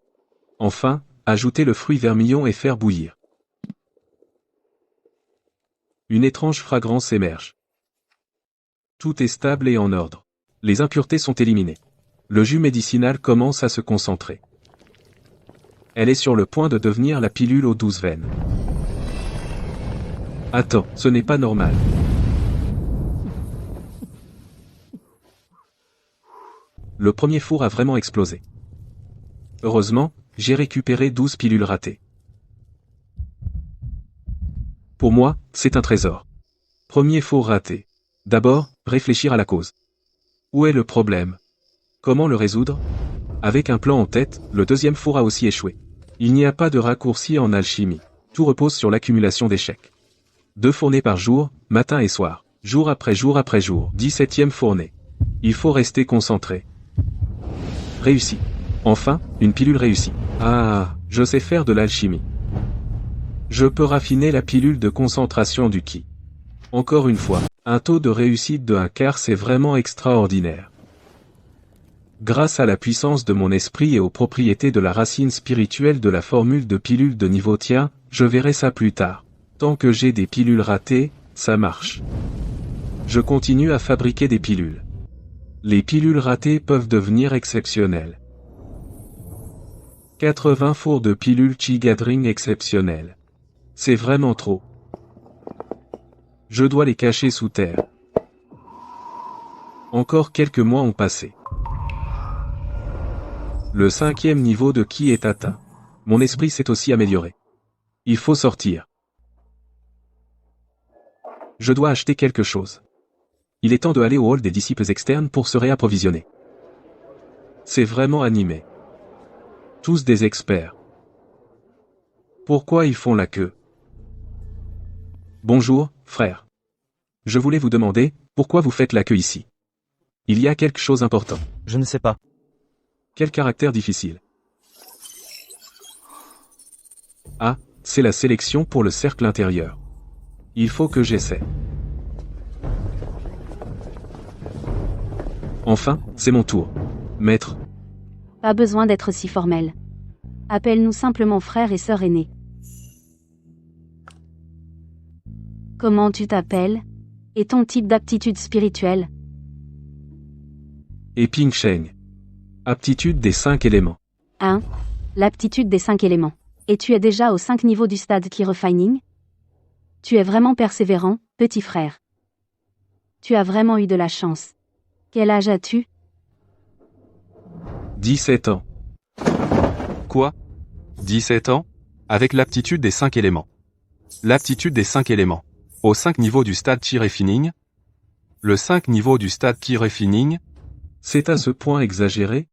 Enfin, ajouter le fruit vermillon et faire bouillir. Une étrange fragrance émerge. Tout est stable et en ordre. Les impuretés sont éliminées. Le jus médicinal commence à se concentrer. Elle est sur le point de devenir la pilule aux 12 veines. Attends, ce n'est pas normal. Le premier four a vraiment explosé. Heureusement, j'ai récupéré 12 pilules ratées. Pour moi, c'est un trésor. Premier four raté. D'abord, réfléchir à la cause. Où est le problème? Comment le résoudre? Avec un plan en tête, le deuxième four a aussi échoué. Il n'y a pas de raccourci en alchimie. Tout repose sur l'accumulation d'échecs. 2 fournées par jour, matin et soir. Jour après jour après jour. 17e fournée. Il faut rester concentré. Réussi. Enfin, une pilule réussie. Ah, je sais faire de l'alchimie. Je peux raffiner la pilule de concentration du ki. Encore une fois, un taux de réussite de 1/4, c'est vraiment extraordinaire. Grâce à la puissance de mon esprit et aux propriétés de la racine spirituelle de la formule de pilule de niveau tiens, je verrai ça plus tard. Tant que j'ai des pilules ratées, ça marche. Je continue à fabriquer des pilules. Les pilules ratées peuvent devenir exceptionnelles. 80 fours de pilules Chi Gathering exceptionnelles. C'est vraiment trop. Je dois les cacher sous terre. Encore quelques mois ont passé. Le 5e niveau de ki est atteint. Mon esprit s'est aussi amélioré. Il faut sortir. Je dois acheter quelque chose. Il est temps de aller au hall des disciples externes pour se réapprovisionner. C'est vraiment animé. Tous des experts. Pourquoi ils font la queue? Bonjour, frère. Je voulais vous demander, pourquoi vous faites la queue ici? Il y a quelque chose d'important. Je ne sais pas. Quel caractère difficile. Ah, c'est la sélection pour le cercle intérieur. Il faut que j'essaie. Enfin, c'est mon tour. Maître. Pas besoin d'être si formel. Appelle-nous simplement frère et sœur aînés. Comment tu t'appelles? Et ton type d'aptitude spirituelle? Et Ping Sheng. Aptitude des 5 éléments. 1. L'aptitude des 5 éléments. Et tu es déjà aux 5 niveaux du stade Ki Refining? Tu es vraiment persévérant, petit frère. Tu as vraiment eu de la chance. Quel âge as-tu? 17 ans. Quoi? 17 ans? Avec l'aptitude des 5 éléments. L'aptitude des 5 éléments. Aux 5 niveaux du stade Chi Refining? Le 5 niveau du stade Ki Refining? C'est à ce point exagéré?